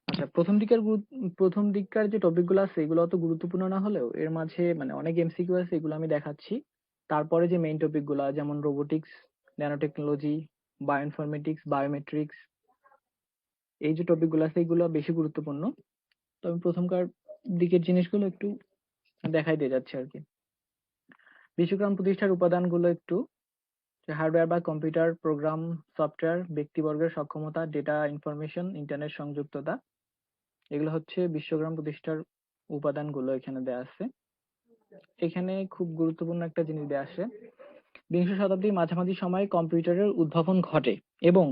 আচ্ছা, প্রথম দিককার যে টপিক গুলো আছে এগুলো অত গুরুত্বপূর্ণ না হলেও এর মাঝে মানে অনেক এমসিকিউ আছে, এগুলো আমি দেখাচ্ছি। তারপরে যে মেইন টপিক গুলা যেমন robotics, nano technology, bioinformatics, biometrics, এই যে টপিক গুলো আছে এগুলো বেশি গুরুত্বপূর্ণ। তো আমি প্রথমকার দিকের জিনিসগুলো একটু দেখাই দিয়ে যাচ্ছি আর কি। বিশ্বগ্রাম প্রতিষ্ঠার উপাদানগুলো একটু, হার্ডওয়্যার বা কম্পিউটার প্রোগ্রাম, সফটওয়্যার, ব্যক্তিবর্গের সক্ষমতা, ডেটা ইনফরমেশন, ইন্টারনেট সংযুক্ততা, এগুলো হচ্ছে বিশ্বগ্রাম প্রতিষ্ঠার উপাদানগুলো এখানে দেয়া আছে। এখানে খুব গুরুত্বপূর্ণ একটা জিনিস দেয়া আছে, বিংশ শতাব্দীর মাঝামাঝি সময়ে কম্পিউটারের উদ্ভাবন ঘটে এবং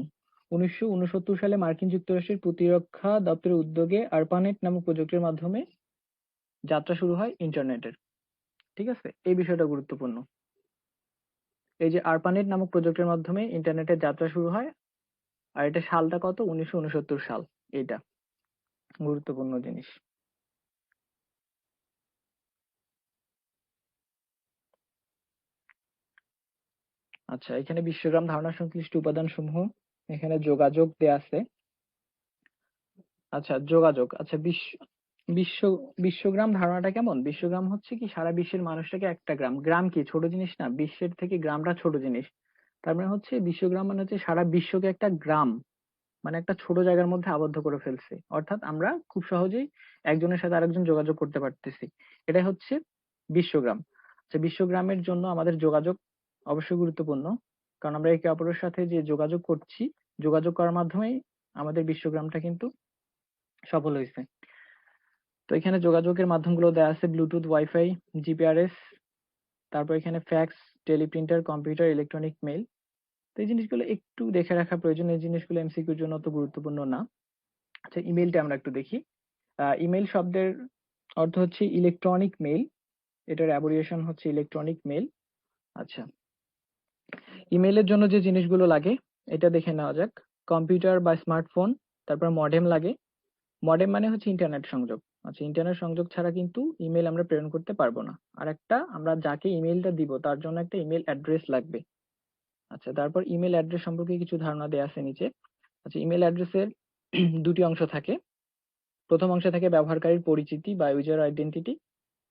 1969 সালে মার্কিন যুক্তরাষ্ট্রের প্রতিরক্ষা দপ্তরের উদ্যোগে আরপানেট নামক প্রযুক্তির মাধ্যমে যাত্রা শুরু হয় ইন্টারনেটের। ঠিক আছে, এই বিষয়টা গুরুত্বপূর্ণ। এই যে আরপানেট নামক প্রযুক্তির মাধ্যমে ইন্টারনেটের যাত্রা শুরু হয়, আর এটা সালটা কত, 1969 সাল। এটা গুরুত্বপূর্ণ জিনিস। আচ্ছা, এখানে বিশ্বগ্রাম ধারণা সংশ্লিষ্ট উপাদান সমূহ, এখানে যোগাযোগ দেয়া আছে। আচ্ছা, যোগাযোগ। আচ্ছা, বিশ্ব বিশ্বগ্রাম ধারণাটা কেমন? বিশ্বগ্রাম হচ্ছে কি সারা বিশ্বের মানুষটাকে একটা গ্রাম। গ্রাম কি ছোট জিনিস না? বিশ্বের থেকে গ্রামটা ছোট জিনিস। তার মানে হচ্ছে বিশ্বগ্রাম মানে হচ্ছে সারা বিশ্বকে একটা গ্রাম, মানে একটা ছোট জায়গার মধ্যে আবদ্ধ করে ফেলছে। অর্থাৎ আমরা খুব সহজেই একজনের সাথে আরেকজন যোগাযোগ করতে পারতেছি। এটাই হচ্ছে বিশ্বগ্রাম। আচ্ছা, বিশ্বগ্রামের জন্য আমাদের যোগাযোগ অবশ্যই গুরুত্বপূর্ণ, কারণ আমরা একে অপরের সাথে যে যোগাযোগ করছি, যোগাযোগ করার মাধ্যমেই আমাদের বিশ্বগ্রামটা কিন্তু সফল হয়েছে। তো এখানে যোগাযোগের মাধ্যমগুলো দেওয়া আছে, ব্লুটুথ, ওয়াইফাই, জিপিআরএস, তারপর এখানে fax, teleprinter, computer, electronic mail. তো এই জিনিসগুলো একটু দেখে রাখা প্রয়োজন, এই জিনিসগুলো এমসিকিউর জন্য অত গুরুত্বপূর্ণ না। আচ্ছা, ইমেইলটা আমরা একটু দেখি। ইমেইল শব্দের অর্থ হচ্ছে ইলেকট্রনিক মেইল, এটার অ্যাবরিয়েশন হচ্ছে ইলেকট্রনিক মেইল। আচ্ছা, ইমেইলের জন্য যে জিনিসগুলো লাগে এটা দেখে নেওয়া যাক। কম্পিউটার বা স্মার্টফোন, তারপর মডেম লাগে। মডেম মানে হচ্ছে ইন্টারনেট সংযোগ। আচ্ছা, ইন্টারনেট সংযোগ ছাড়া কিন্তু ইমেল আমরা প্রেরণ করতে পারবো না। আর একটা, আমরা যাকে ইমেলটা দিব তার জন্য একটা ইমেল অ্যাড্রেস লাগবে। আচ্ছা, তারপর ইমেল অ্যাড্রেস সম্পর্কে কিছু ধারণা দেওয়া আছে নিচে। আচ্ছা, ইমেল অ্যাড্রেসের দুটি অংশ থাকে। প্রথম অংশে থাকে ব্যবহারকারীর পরিচিতি বা ইউজার আইডেন্টিটি,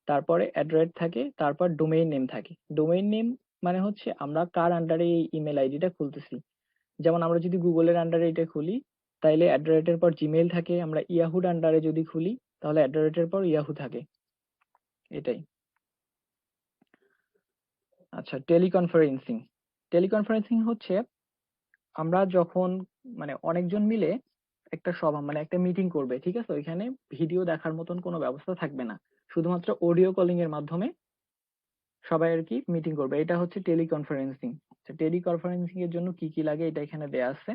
তারপরে অ্যাড্রেস থাকে, তারপর ডোমেইন নেম থাকে। ডোমেইন নেম মানে হচ্ছে আমরা কার আন্ডারে এই ইমেল আইডিটা খুলতেছি। যেমন আমরা যদি গুগলের আন্ডারে এটা খুলি তাইলে অ্যাট পর জিমেইল থাকে, আমরা ইয়াহুর আন্ডারে যদি খুলি তাহলে অ্যাট পর ইয়াহু থাকে। এটাই। আচ্ছা, টেলিকনফারেন্সিং। টেলিকনফারেন্সিং হচ্ছে আমরা যখন মানে অনেকজন মিলে একটা সভা মানে একটা মিটিং করবে, ঠিক আছে, ওইখানে ভিডিও দেখার মতন কোনো ব্যবস্থা থাকবে না, শুধুমাত্র অডিও কলিং এর মাধ্যমে সবাই আর কি মিটিং করবে, এটা হচ্ছে টেলিকনফারেন্সিং। টেলিকনফারেন্সিং এর জন্য কি কি লাগে এটা এখানে দেয়া আছে।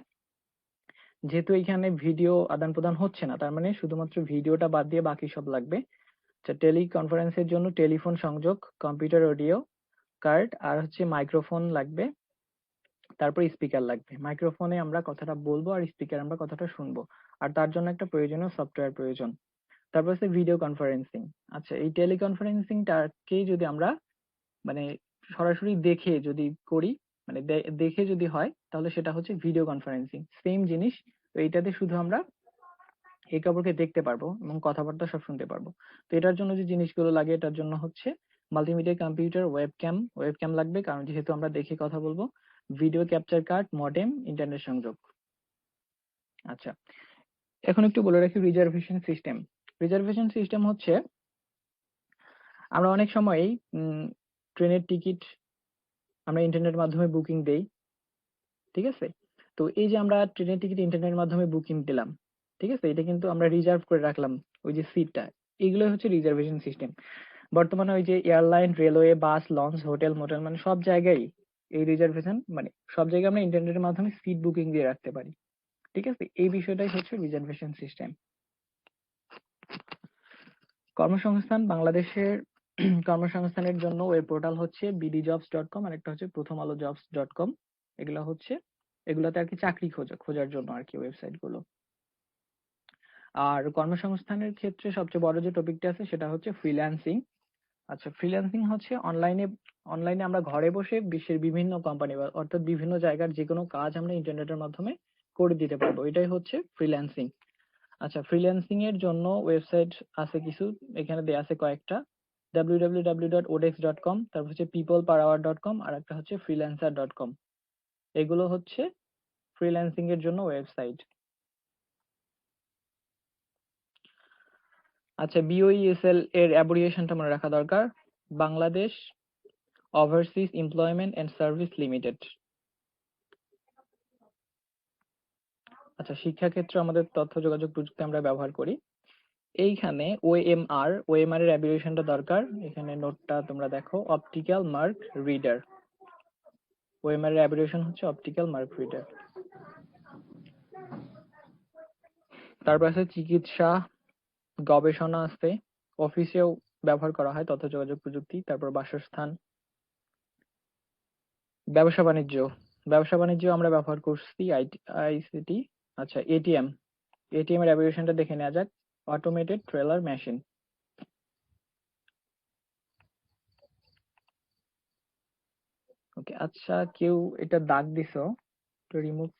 যেহেতু এখানে ভিডিও আদান প্রদান হচ্ছে না, তার মানে শুধুমাত্র ভিডিওটা বাদ দিয়ে বাকি সব লাগবে। আচ্ছা, টেলিকনফারেন্সের জন্য টেলিফোন সংযোগ, কম্পিউটার অডিও কার্ড, আর হচ্ছে মাইক্রোফোন লাগবে, তারপর স্পিকার লাগবে। মাইক্রোফোনে আমরা কথাটা বলবো আর স্পিকার আমরা কথাটা শুনবো, আর তার জন্য একটা প্রয়োজনীয় সফটওয়্যার প্রয়োজন। তারপর হচ্ছে ভিডিও কনফারেন্সিং। আচ্ছা, এই টেলিকনফারেন্সিংটাকে যদি আমরা মানে সরাসরি দেখে যদি করি, মানে দেখে যদি হয় তাহলে সেটা হচ্ছে ভিডিও কনফারেন্সিং, সেম জিনিস। তো এইটাতে শুধু আমরা একে অপরকে দেখতে পারবো এবং কথাবার্তা সব শুনতে পারবো। তো এটার জন্য যে জিনিসগুলো লাগে, এটার জন্য হচ্ছে মাল্টিমিডিয়া কম্পিউটার, ওয়েবক্যাম লাগবে কারণ যেহেতু আমরা দেখে কথা বলবো, video capture card, modem, internet সংযোগ। আচ্ছা, এখন একটু বলে রাখি রিজার্ভেশন সিস্টেম। রিজার্ভেশন সিস্টেম হচ্ছে আমরা অনেক সময়ই ট্রেনের টিকিট আমরা ইন্টারনেট মাধ্যমে বুকিং দেই, ঠিক আছে? তো এই যে আমরা ট্রেনের টিকিট ইন্টারনেটের মাধ্যমে বুকিং দিলাম, ঠিক আছে? এটা কিন্তু আমরা রিজার্ভ করে রাখলাম ওই যে সিটটা, এগুলোই হচ্ছে রিজার্ভেশন সিস্টেম। বর্তমানে ওই যে এয়ারলাইন, রেলওয়ে, বাস, লঞ্চ, হোটেল, মোটেল মানে সব জায়গায় এই রিজার্ভেশন মানে সব জায়গায় আমরা ইন্টারনেটের মাধ্যমে সিট বুকিং দিয়ে রাখতে পারি, ঠিক আছে? এই বিষয়টাই হচ্ছে রিজার্ভেশন সিস্টেম। কর্মসংস্থান বাংলাদেশের কর্মসংস্থানের জন্য ওয়েব পোর্টাল হচ্ছে bdjobs.com আর একটা হচ্ছে প্রথম আলো jobs.com। এগুলো হচ্ছে এগুলাতে আর কি চাকরি খোঁজার জন্য আর কি ওয়েবসাইট গুলো। আর কর্মসংস্থানের ক্ষেত্রে সবচেয়ে বড় যে টপিকটা আছে সেটা হচ্ছে ফ্রিল্যান্সিং। আচ্ছা, ফ্রিল্যান্সিং হচ্ছে অনলাইনে আমরা ঘরে বসে বিশ্বের বিভিন্ন কোম্পানি বা অর্থাৎ বিভিন্ন জায়গার যে কোনো কাজ আমরা ইন্টারনেটের মাধ্যমে করে দিতে পারবো, এটাই হচ্ছে ফ্রিল্যান্সিং। আচ্ছা, ফ্রিল্যান্সিং এর জন্য ওয়েবসাইট আছে কিছু, এখানে দেয়া আছে কয়েকটা, www.odex.com, তারপর হচ্ছে peopleperhour.com আর একটা হচ্ছে freelancer.com। এগুলো হচ্ছে ফ্রিল্যান্সিং এর জন্য ওয়েবসাইট। আচ্ছা, বিওইএসএল এর অ্যাব্রিভিয়েশনটা মনে রাখা দরকার, Bangladesh overseas employment and service limited. আচ্ছা, শিক্ষাক্ষেত্রে আমাদের তথ্য যোগাযোগ প্রযুক্তি আমরা ব্যবহার করি। এইখানে ওএমআর এর অ্যাব্রিভিয়েশনটা দরকার, এখানে নোটটা তোমরা দেখো, অপটিক্যাল মার্ক রিডার। ওএমআর এর অ্যাব্রিভিয়েশন হচ্ছে অপটিক্যাল মার্ক রিডার। তারপর আছে চিকিৎসা, গবেষণা আছে, অফিসেও ব্যবহার করা হয় তথ্য যোগাযোগ প্রযুক্তি। তারপর বাসস্থান, ব্যবসা বাণিজ্য আমরা ব্যবহার করছি আইসিটি। আচ্ছা, এটিএম এর অ্যাব্রিভিয়েশনটা দেখে নেওয়া যাক, অটোমেটেড ট্রেলার মেশিন। ওকে, আচ্ছা কেউ এটা দাগ দিছো, তো রিমুভ।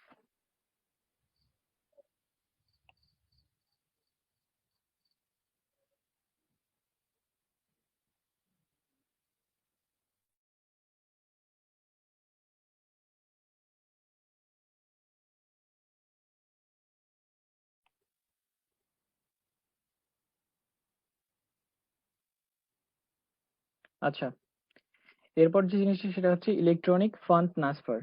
আচ্ছা, এরপর যে জিনিসটা সেটা হচ্ছে ইলেকট্রনিক ফান্ড ট্রান্সফার।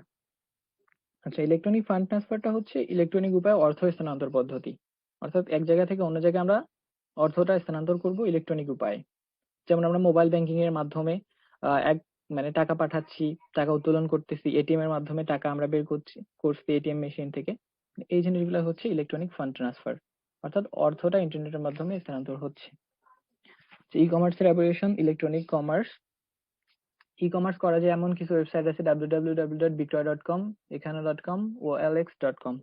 আচ্ছা, ইলেকট্রনিক ফান্ড ট্রান্সফারটা হচ্ছে ইলেকট্রনিক উপায়ে অর্থ স্থানান্তর পদ্ধতি, অর্থাৎ এক জায়গা থেকে অন্য জায়গায় আমরা অর্থটা স্থানান্তর করব ইলেকট্রনিক উপায়ে। যেমন আমরা মোবাইল ব্যাংকিং এর মাধ্যমে এক মানে টাকা পাঠাচ্ছি, টাকা উত্তোলন করতেছি, এটিএম এর মাধ্যমে টাকা আমরা বের করছি এটিএম মেশিন থেকে। এই জিনিসগুলো হচ্ছে ইলেকট্রনিক ফান্ড ট্রান্সফার, অর্থাৎ অর্থটা ইন্টারনেটের মাধ্যমে স্থানান্তর হচ্ছে। ই কমার্সের application electronic commerce. E commerce করা যায় এমন কিছু ওয়েবসাইট আছে, www.victoria.com, এখানে.com, olx.com।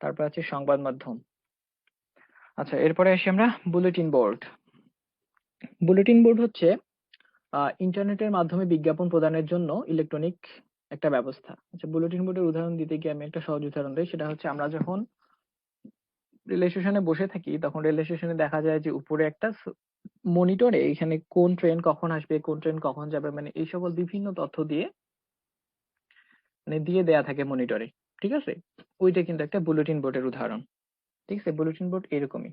তারপর আছে সংবাদ মাধ্যম। আচ্ছা, এরপরে আসি আমরা বুলেটিন বোর্ড। বুলেটিন বোর্ড হচ্ছে ইন্টারনেটের মাধ্যমে বিজ্ঞাপন প্রদানের জন্য ইলেকট্রনিক একটা ব্যবস্থা। আচ্ছা, বুলেটিন বোর্ডের উদাহরণ দিতে গিয়ে আমি একটা সহজ উদাহরণ দিই, সেটা হচ্ছে আমরা যখন রেল স্টেশনে বসে থাকি তখন রেল স্টেশনে দেখা যায় যে উপরে একটা মনিটরে এখানে কোন ট্রেন কখন আসবে, কোন ট্রেন কখন যাবে, মানে এই সকল বিভিন্ন তথ্য দিয়ে মানে দিয়ে দেয়া থাকে মনিটরে, ঠিক আছে? ওইটা কিন্তু একটা বুলেটিন বোর্ডের উদাহরণ, ঠিক আছে? বুলেটিন বোর্ড এরকমই।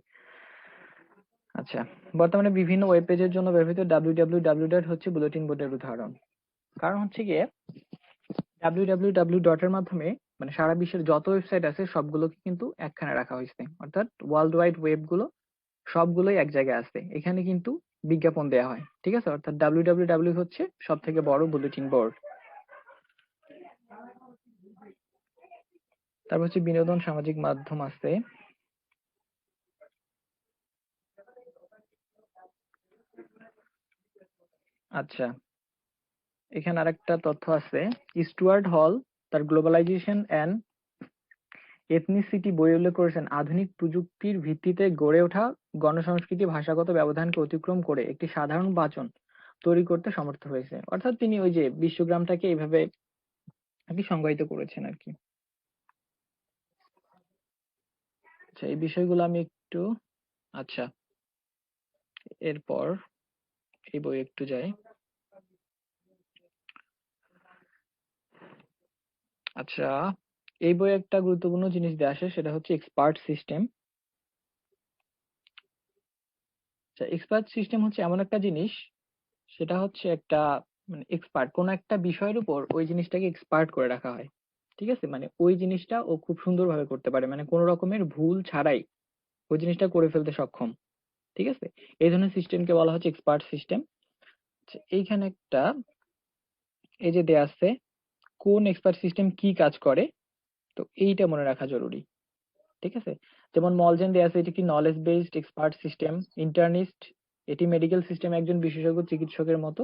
আচ্ছা, বর্তমানে বিভিন্ন ওয়েব পেজের জন্য ব্যবহৃত www হচ্ছে বুলেটিন বোর্ডের উদাহরণ। কারণ হচ্ছে গিয়ে www এর মাধ্যমে মানে সারা বিশ্বের যত ওয়েবসাইট আছে সবগুলোকে কিন্তু একখানে রাখা হয়েছে, অর্থাৎ ওয়ার্ল্ড ওয়াইড ওয়েব গুলো সবগুলোই এক জায়গায় আছে, এখানে কিন্তু বিজ্ঞাপন দেওয়া হয়, ঠিক আছে? অর্থাৎ www হচ্ছে সব থেকে বড় বুলেটিন বোর্ড। তারপর হচ্ছে বিনোদন সামাজিক মাধ্যম আছে। আচ্ছা, এখানে আরেকটা তথ্য আছে, স্টুয়ার্ট হল তার গ্লোবালাইজেশন এন্ড এথনিসিটি বই উল্লেখ করেছেন, আধুনিক প্রযুক্তির ভিত্তিতে গড়ে ওঠা গণসংস্কৃতি ভাষাগত ব্যবধানকে অতিক্রম করে একটি সাধারণ বাচন তৈরি করতে সমর্থ হয়েছে। অর্থাৎ তিনি ওই যে বিশ্বগ্রামটাকে এইভাবে আর কি সংজ্ঞায়িত করেছেন আর কি। আচ্ছা, এই বিষয়গুলো আমি একটু, আচ্ছা এরপর এই বই একটু যাই। আচ্ছা, এই বইয়ে একটা গুরুত্বপূর্ণ জিনিস দেওয়া আসে, সেটা হচ্ছে এক্সপার্ট সিস্টেম। এক্সপার্ট সিস্টেম হচ্ছে এমন একটা জিনিস, সেটা হচ্ছে একটা মানে এক্সপার্ট কোন একটা বিষয়ের উপর ওই জিনিসটাকে এক্সপার্ট করে রাখা হয়। ঠিক আছে, মানে ওই জিনিসটা ও খুব সুন্দরভাবে করতে পারে, মানে কোনো রকমের ভুল ছাড়াই ওই জিনিসটা করে ফেলতে সক্ষম। ঠিক আছে, এই ধরনের সিস্টেমকে বলা হচ্ছে এক্সপার্ট সিস্টেম। এইখানে একটা এই যে দেয়া আছে কোন এক্সপার্ট সিস্টেম কি কাজ করে, তো এইটা মনে রাখা জরুরি। ঠিক আছে, যেমন মলজেন দেয়া আছে, এটি কি knowledge based expert system. Internist, এটি মেডিকেল সিস্টেম একজন বিশেষজ্ঞ চিকিৎসকের মতো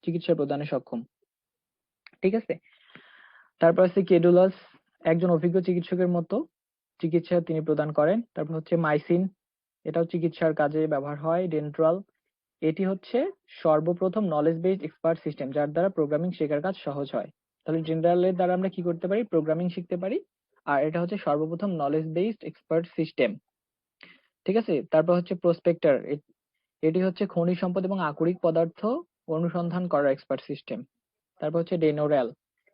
চিকিৎসা প্রদানে সক্ষম। ঠিক আছে, তারপর আছে কেডুলাস, একজন অভিজ্ঞ চিকিৎসকের মতো চিকিৎসা তিনি প্রদান করেন। তারপর হচ্ছে মাইসিন, এটাও চিকিৎসার কাজে ব্যবহার হয়। ডেন্ট্রাল, এটি হচ্ছে সর্বপ্রথম নলেজ বেসড এক্সপার্ট সিস্টেম যার দ্বারা প্রোগ্রামিং শেখার কাজ সহজ হয়। তাহলে জেনারেলের দ্বারা আমরা কি করতে পারি, প্রোগ্রামিং শিখতে পারি, আর এটা হচ্ছে সর্বপ্রথম নলেজ বেসড এক্সপার্ট সিস্টেম। ঠিক আছে, তারপর হচ্ছে প্রসপেক্টর, এটি হচ্ছে খনিজ সম্পদ এবং আকরিক পদার্থ অনুসন্ধান করার এক্সপার্ট সিস্টেম। তারপর হচ্ছে ডেনোরেল,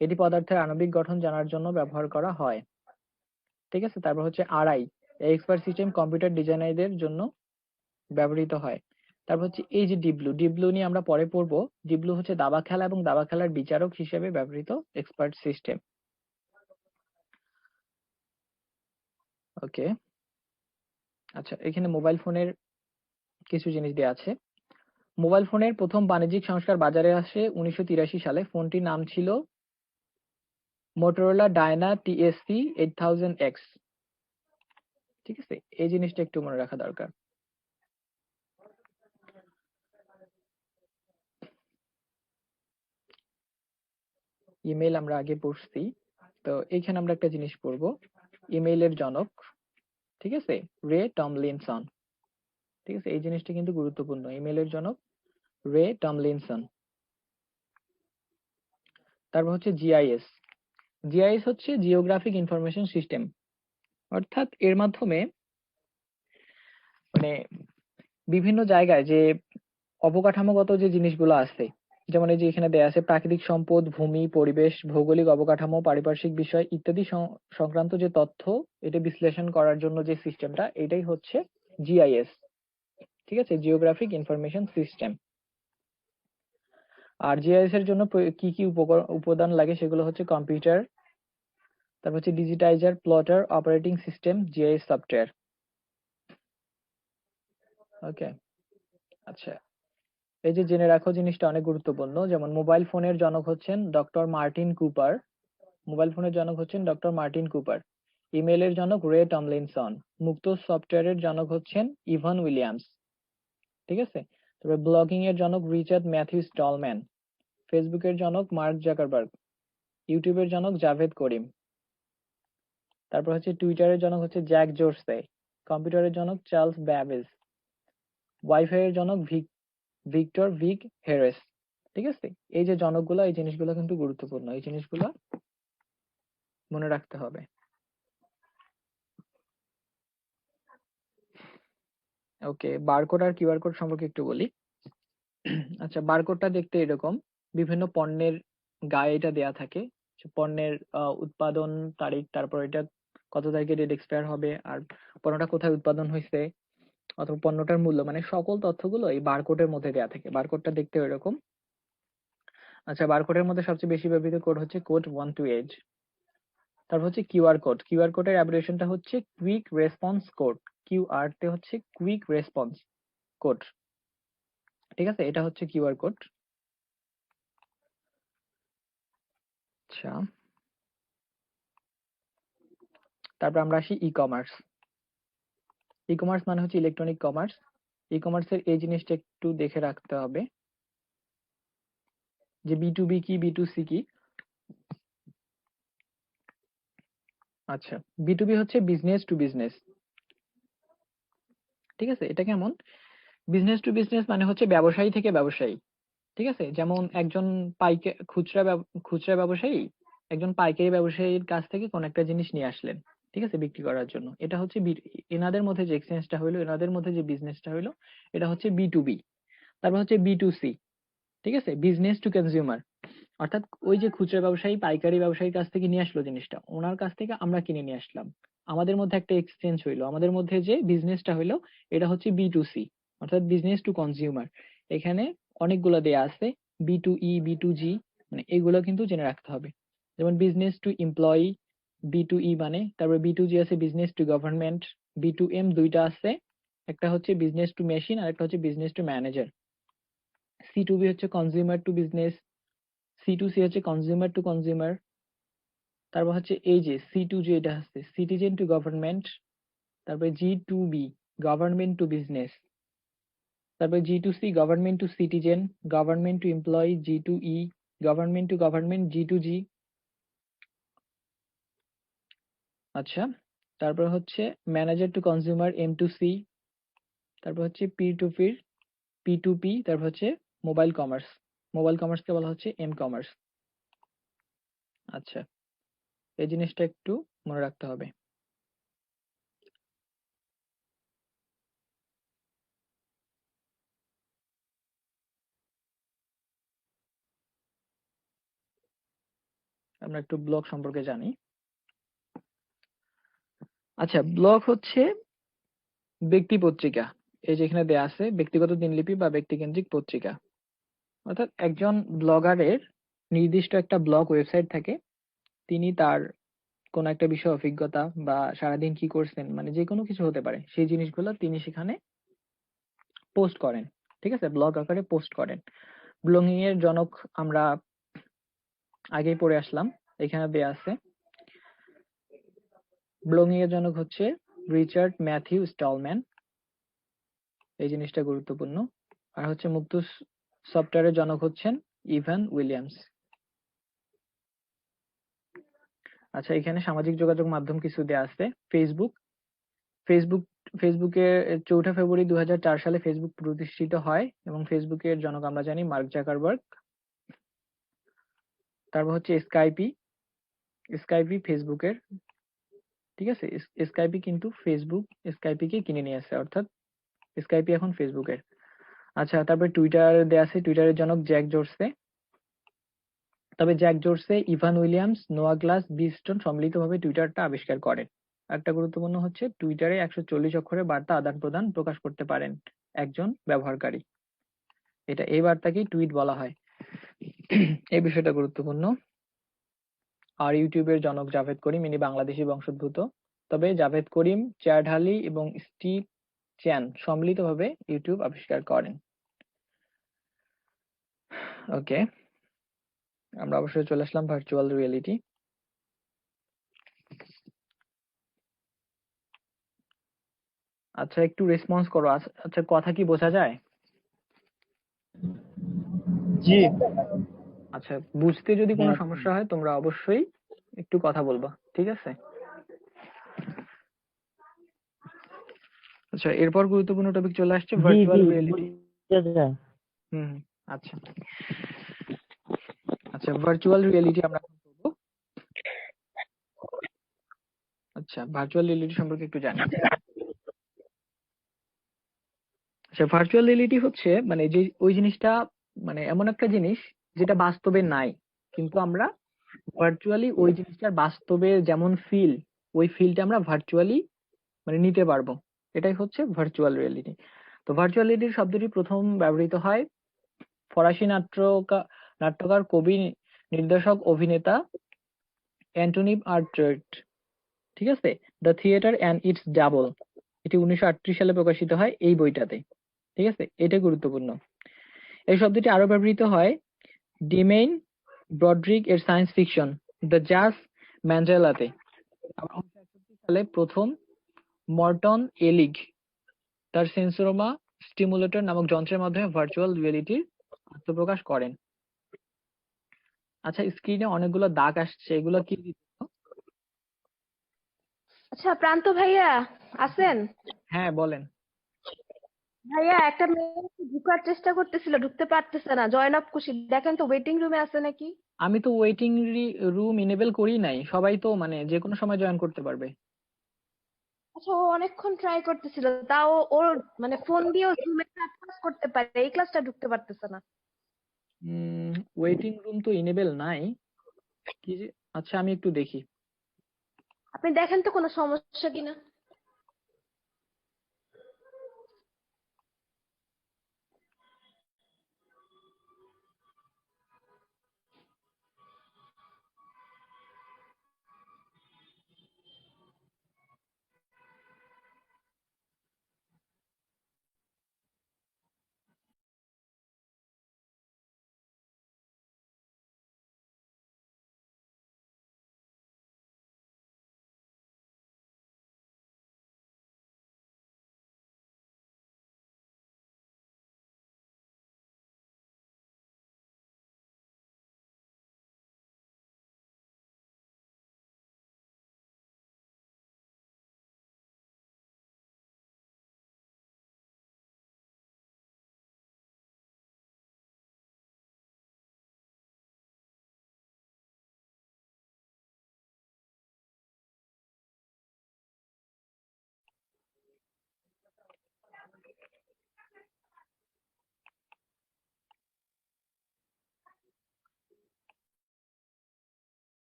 এটি পদার্থের আণবিক গঠন জানার জন্য ব্যবহার করা হয়। ঠিক আছে, তারপর হচ্ছে আরআই, এই এক্সপার্ট সিস্টেম কম্পিউটার ডিজাইনারদের জন্য ব্যবহৃত হয়। তারপর হচ্ছে এই যে ডিপ ব্লু, ডিপ ব্লু নিয়ে আমরা পরে পড়বো। ডিপ ব্লু হচ্ছে দাবা খেলা এবং দাবা খেলার বিচারক হিসেবে ব্যবহৃত এক্সপার্ট সিস্টেম। ওকে, আচ্ছা, এখানে মোবাইল ফোনের কিছু জিনিস দেওয়া আছে। মোবাইল ফোনের প্রথম বাণিজ্যিক সংস্কার বাজারে আসে 1983 সালে। ফোনটির নাম ছিল মোটরোলা ডায়না টিএসসি 8000X। ঠিক আছে, এই জিনিসটা একটু মনে রাখা দরকার। ইমেল আমরা আগে পড়ছি, তো এইখানে আমরা একটা জিনিস পড়বো, ইমেইলের জনক। ঠিক আছে, রে টমলিনসন। ঠিক আছে, এই জিনিসটা কিন্তু গুরুত্বপূর্ণ, ইমেইলের জনক রে টমলিনসন। তারপর হচ্ছে জিআইএস, জিআইএস হচ্ছে জিওগ্রাফিক ইনফরমেশন সিস্টেম, অর্থাৎ এর মাধ্যমে মানে বিভিন্ন জায়গায় যে অবকাঠামোগত যে জিনিসগুলো আছে, যেমন এই যে এখানে দেয়া আছে প্রাকৃতিক সম্পদ, ভূমি, পরিবেশ, ভৌগোলিক অবকাঠামো, পারিপার্শ্বিক বিষয় ইত্যাদি সংক্রান্ত যে তথ্য, এটা বিশ্লেষণ করার জন্য যে সিস্টেমটা, এটাই হচ্ছে জিআইএস। ঠিক আছে, জিওগ্রাফিক ইনফরমেশন সিস্টেম। আর জিআইএস এর জন্য কি কি উপাদান লাগে সেগুলো হচ্ছে কম্পিউটার, তারপর হচ্ছে digitizer, plotter, operating system, GIS software. Okay, আচ্ছা, এই যে জেনে রাখো জিনিসটা অনেক গুরুত্বপূর্ণ। যেমন মোবাইল ফোনের জনক হচ্ছেন ডক্টর মার্টিন কুপার। মোবাইল ফোনের জনক হচ্ছেন ডক্টর মার্টিন কুপার। ইমেইলের জনক রে টমলিনসন। মুক্ত সফটওয়্যারের জনক হচ্ছেন ইভান উইলিয়ামস। ঠিক আছে, তবে ব্লগিং এর জনক রিচার্ড ম্যাথিউ স্টলম্যান। ফেসবুকের জনক মার্ক জাকারবার্গ। ইউটিউবের জনক জাভেদ করিম। তারপর হচ্ছে টুইটারের জনক হচ্ছে জ্যাক জোরসে। কম্পিউটারের জনক চার্লস ব্যাবেজ। ওয়াইফাই এর জনক ভিক্টর ভিগ হেরেস। ঠিক আছে, এই যে জনকগুলো, এই জিনিসগুলো কিন্তু গুরুত্বপূর্ণ, এই জিনিসগুলো মনে রাখতে হবে। ওকে, বারকোড আর কিউআর কোড সম্পর্কে একটু বলি। আচ্ছা, বারকোডটা দেখতে এরকম, বিভিন্ন পণ্যের গায়ে এটা দেয়া থাকে, পণ্যের উৎপাদন তারিখ, তারপর এটা কত তারিখে ডেট এক্সপায়ার হবে, আর পণ্যটা কোথায় উৎপাদন হয়েছে, অথবা পণ্যটার মূল্য, মানে সকল তথ্যগুলো এই বারকোডের মধ্যে দেয়া থাকে। বারকোডটা দেখতে এরকম। আচ্ছা, বারকোডের মধ্যে সবচেয়ে বেশি ব্যবহৃত কোড হচ্ছে কোড 128। তারপর হচ্ছে কিউআর কোড। কিউআর কোডের অ্যাব্রিভিয়েশনটা হচ্ছে কুইক রেসপন্স কোড। কিউআর তে হচ্ছে কুইক রেসপন্স কোড। ঠিক আছে, এটা হচ্ছে কিউআর কোড। আচ্ছা, তারপর আমরা আসি ই কমার্স। ই কমার্স মানে হচ্ছে ইলেকট্রনিক কমার্স। ই কমার্সের এই জিনিসটা একটু দেখে রাখতে হবে যে বি টু বি কি, বি টু সি কি। আচ্ছা, বি টু বি হচ্ছে বিজনেস টু বিজনেস। ঠিক আছে, এটা কেমন, বিজনেস টু বিজনেস মানে হচ্ছে ব্যবসায়ী থেকে ব্যবসায়ী। ঠিক আছে, যেমন একজন খুচরা ব্যবসায়ী একজন পাইকারি ব্যবসায়ীর কাছ থেকে কোন একটা জিনিস নিয়ে আসলেন, ঠিক আছে, বিক্রি করার জন্য। এটা হচ্ছে এনাদের মধ্যে যে এক্সচেঞ্জটা হইলো, এনাদের মধ্যে যে বিজনেসটা হইলো, এটা হচ্ছে বি টু বি। তারপর হচ্ছে বি টু সি। ঠিক আছে, বিজনেস টু কনজিউমার, অর্থাৎ ওই যে খুচরা ব্যবসায়ী পাইকারি ব্যবসায়ীর কাছ থেকে নিয়ে আসলো জিনিসটা, ওনার কাছ থেকে আমরা কিনে নিয়ে আসলাম, আমাদের মধ্যে একটা এক্সচেঞ্জ হইলো, আমাদের মধ্যে যে বিজনেসটা হইলো এটা হচ্ছে B2C, অর্থাৎ বিজনেস টু কনজিউমার। এখানে অনেকগুলো দেয়া আছে, B2E, B2G, মানে এগুলো কিন্তু জেনে রাখতে হবে। যেমন বিজনেস টু এমপ্লয়ি, B2E মানে, তারপর B2G আছে বিজনেস টু গভর্নমেন্ট, B2M দুইটা আছে, একটা হচ্ছে বিজনেস টু মেশিন আর একটা হচ্ছে বিজনেস টু ম্যানেজার। C2B হচ্ছে কনজিউমার টু বিজনেস, C2C হচ্ছে কনজিউমার টু কনজিউমার, তারপর হচ্ছে এই যে C2G এটা হচ্ছে সিটিজেন টু গভর্নমেন্ট, তারপরে G2B গভর্নমেন্ট টু বিজনেস, তারপরে G2C government to citizen, government to employee G2E, government to government G2G। আচ্ছা, তারপর হচ্ছে ম্যানেজার টু কনজিউমার M2C, তারপর হচ্ছে পির টু পির P2P, তারপর হচ্ছে মোবাইল কমার্স, মোবাইল কমার্সকে বলা হচ্ছে এম কমার্স। আচ্ছা, এই জিনিসটা একটু মনে রাখতে হবে। আমরা একটু ব্লগ সম্পর্কে জানি। আচ্ছা, ব্লগ হচ্ছে ব্যক্তি পত্রিকা, এই যেখানে দেয়া আছে ব্যক্তিগত দিনলিপি বা ব্যক্তিকেন্দ্রিক পত্রিকা। অর্থাৎ একজন ব্লগারের নির্দিষ্ট একটা ব্লগ ওয়েবসাইট থাকে, তিনি তার কোন একটা বিষয়ে অভিজ্ঞতা বা সারাদিন কি করছেন, মানে যে কোনো কিছু হতে পারে, সেই জিনিসগুলো তিনি সেখানে পোস্ট করেন। ঠিক আছে, ব্লগ আকারে পোস্ট করেন। ব্লগিং এর জনক আমরা আগেই পড়ে আসলাম, এখানে দেয়া আছে। ব্লগিং এর জনক হচ্ছে রিচার্ড ম্যাথিউ স্টলম্যান, এই জিনিসটা গুরুত্বপূর্ণ। আর হচ্ছে মুক্ত সফটওয়্যারের জনক হচ্ছেন ইভান উইলিয়ামস। আচ্ছা, এখানে সামাজিক যোগাযোগ মাধ্যম কিছু দেয়া আছে। ফেসবুক, ফেসবুক ফেসবুকে 4 ফেব্রুয়ারি 2004 সালে ফেসবুক প্রতিষ্ঠিত হয় এবং ফেসবুকের জনক আমরা জানি মার্ক জাকারবার্গ। তারপর হচ্ছে স্কাইপি, স্কাইপি ফেসবুকের, ঠিক আছে, স্কাইপি কিন্তু ফেসবুক স্কাইপিকে কিনে নিয়ে আসে, অর্থাৎ স্কাইপি এখন ফেসবুকের। আচ্ছা, তারপরে টুইটার দেয়া আছে, টুইটারের জনক জ্যাক জোর্সে। তবে জ্যাক জোর্সে, ইভান উইলিয়ামস, নোয়া গ্লাস, বিস্টন সম্মিলিতভাবে টুইটারটা আবিষ্কার করেন। একটা গুরুত্বপূর্ণ হচ্ছে টুইটারে 140 অক্ষরের বার্তা আদান প্রদান প্রকাশ করতে পারেন একজন ব্যবহারকারী, এটা এই বার্তাকেই টুইট বলা হয়। এই বিষয়টা গুরুত্বপূর্ণ। আর ইউটিউবের জনক জাভেদ করিম, ইনি বাংলাদেশি বংশোদ্ভূত। তবে জাভেদ করিম, চ্যাড হার্লি এবং স্টিভ চ্যান সম্মিলিতভাবে ইউটিউব আবিষ্কার করেন। ওকে, আমরা অবশ্যই চলে আসলাম ভার্চুয়াল রিয়েলিটি। আচ্ছা, একটু রেসপন্স করো। আচ্ছা, কথা কি বোঝা যায়? জি। আচ্ছা, বুঝতে যদি কোনো হ্যাঁ। সমস্যা হয় তোমরা অবশ্যই একটু কথা বলবা, ঠিক আছে? আচ্ছা, এরপর গুরুত্বপূর্ণ টপিক চলে আসছে জি ভার্চুয়াল জি রিয়েলিটি। বুঝতে যায়। হুম, আচ্ছা। আচ্ছা, ভার্চুয়াল রিয়েলিটি আমরা এখন করবো। আচ্ছা, ভার্চুয়াল রিয়েলিটি সম্পর্কে একটু জানি। আচ্ছা, ভার্চুয়াল রিয়েলিটি হচ্ছে মানে যে ওই জিনিসটা, মানে এমন একটা জিনিস যেটা বাস্তবে নাই, কিন্তু আমরা ভার্চুয়ালি ওই জিনিসটার বাস্তবে যেমন ফিল, ওই ফিলটা আমরা ভার্চুয়ালি মানে নিতে পারবো, এটাই হচ্ছে ভার্চুয়াল রিয়েলিটি। তো ভার্চুয়াল রিয়েলিটি শব্দটি প্রথম ব্যবহৃত হয় ফরাসি নাট্যকার, কবি, নির্দেশক, অভিনেতা অ্যান্টনি আর্ট্রেট, ঠিক আছে, the theatre and it's double, এটি 1938 সালে প্রকাশিত হয় এই বইটাতে। ঠিক আছে, এটা গুরুত্বপূর্ণ। এই শব্দটি আরো ব্যবহৃত হয় ডিমেইন ব্রডরিক এর সায়েন্স ফিকশন দ্য জাস ম্যান্ডেলাতে। 1961 সালে প্রথম মর্টন এলিগ তার সেন্সোরোমা স্টিমুলেটর নামক যন্ত্রের মাধ্যমে ভার্চুয়াল রিয়েলিটির আত্মপ্রকাশ করেন। আচ্ছা, স্ক্রিনে অনেকগুলো দাগ আসছে, এগুলো কি? আচ্ছা, প্রান্ত ভাইয়া আছেন? হ্যাঁ, বলেন। ভাইয়া, একটা মেয়ে ঢুকার চেষ্টা করতেছিল, ঢুকতে পারতেছে না। জয়নাব খুশি, দেখেন তো ওয়েটিং রুমে আছে নাকি। আমি তো ওয়েটিং রুম ইনেবল করি নাই, সবাই তো মানে যে কোনো সময় জয়েন করতে পারবে। আচ্ছা, ও অনেকক্ষণ ট্রাই করতেছিল, তাও ওর মানে ফোন দিয়েও জুমে ক্লাস করতে পারে, এই ক্লাসটা ঢুকতে পারতেছে না। ওয়েটিং রুম তো ইনেবল নাই। কি যে, আচ্ছা আমি একটু দেখি। আপনি দেখেন তো কোনো সমস্যা কিনা।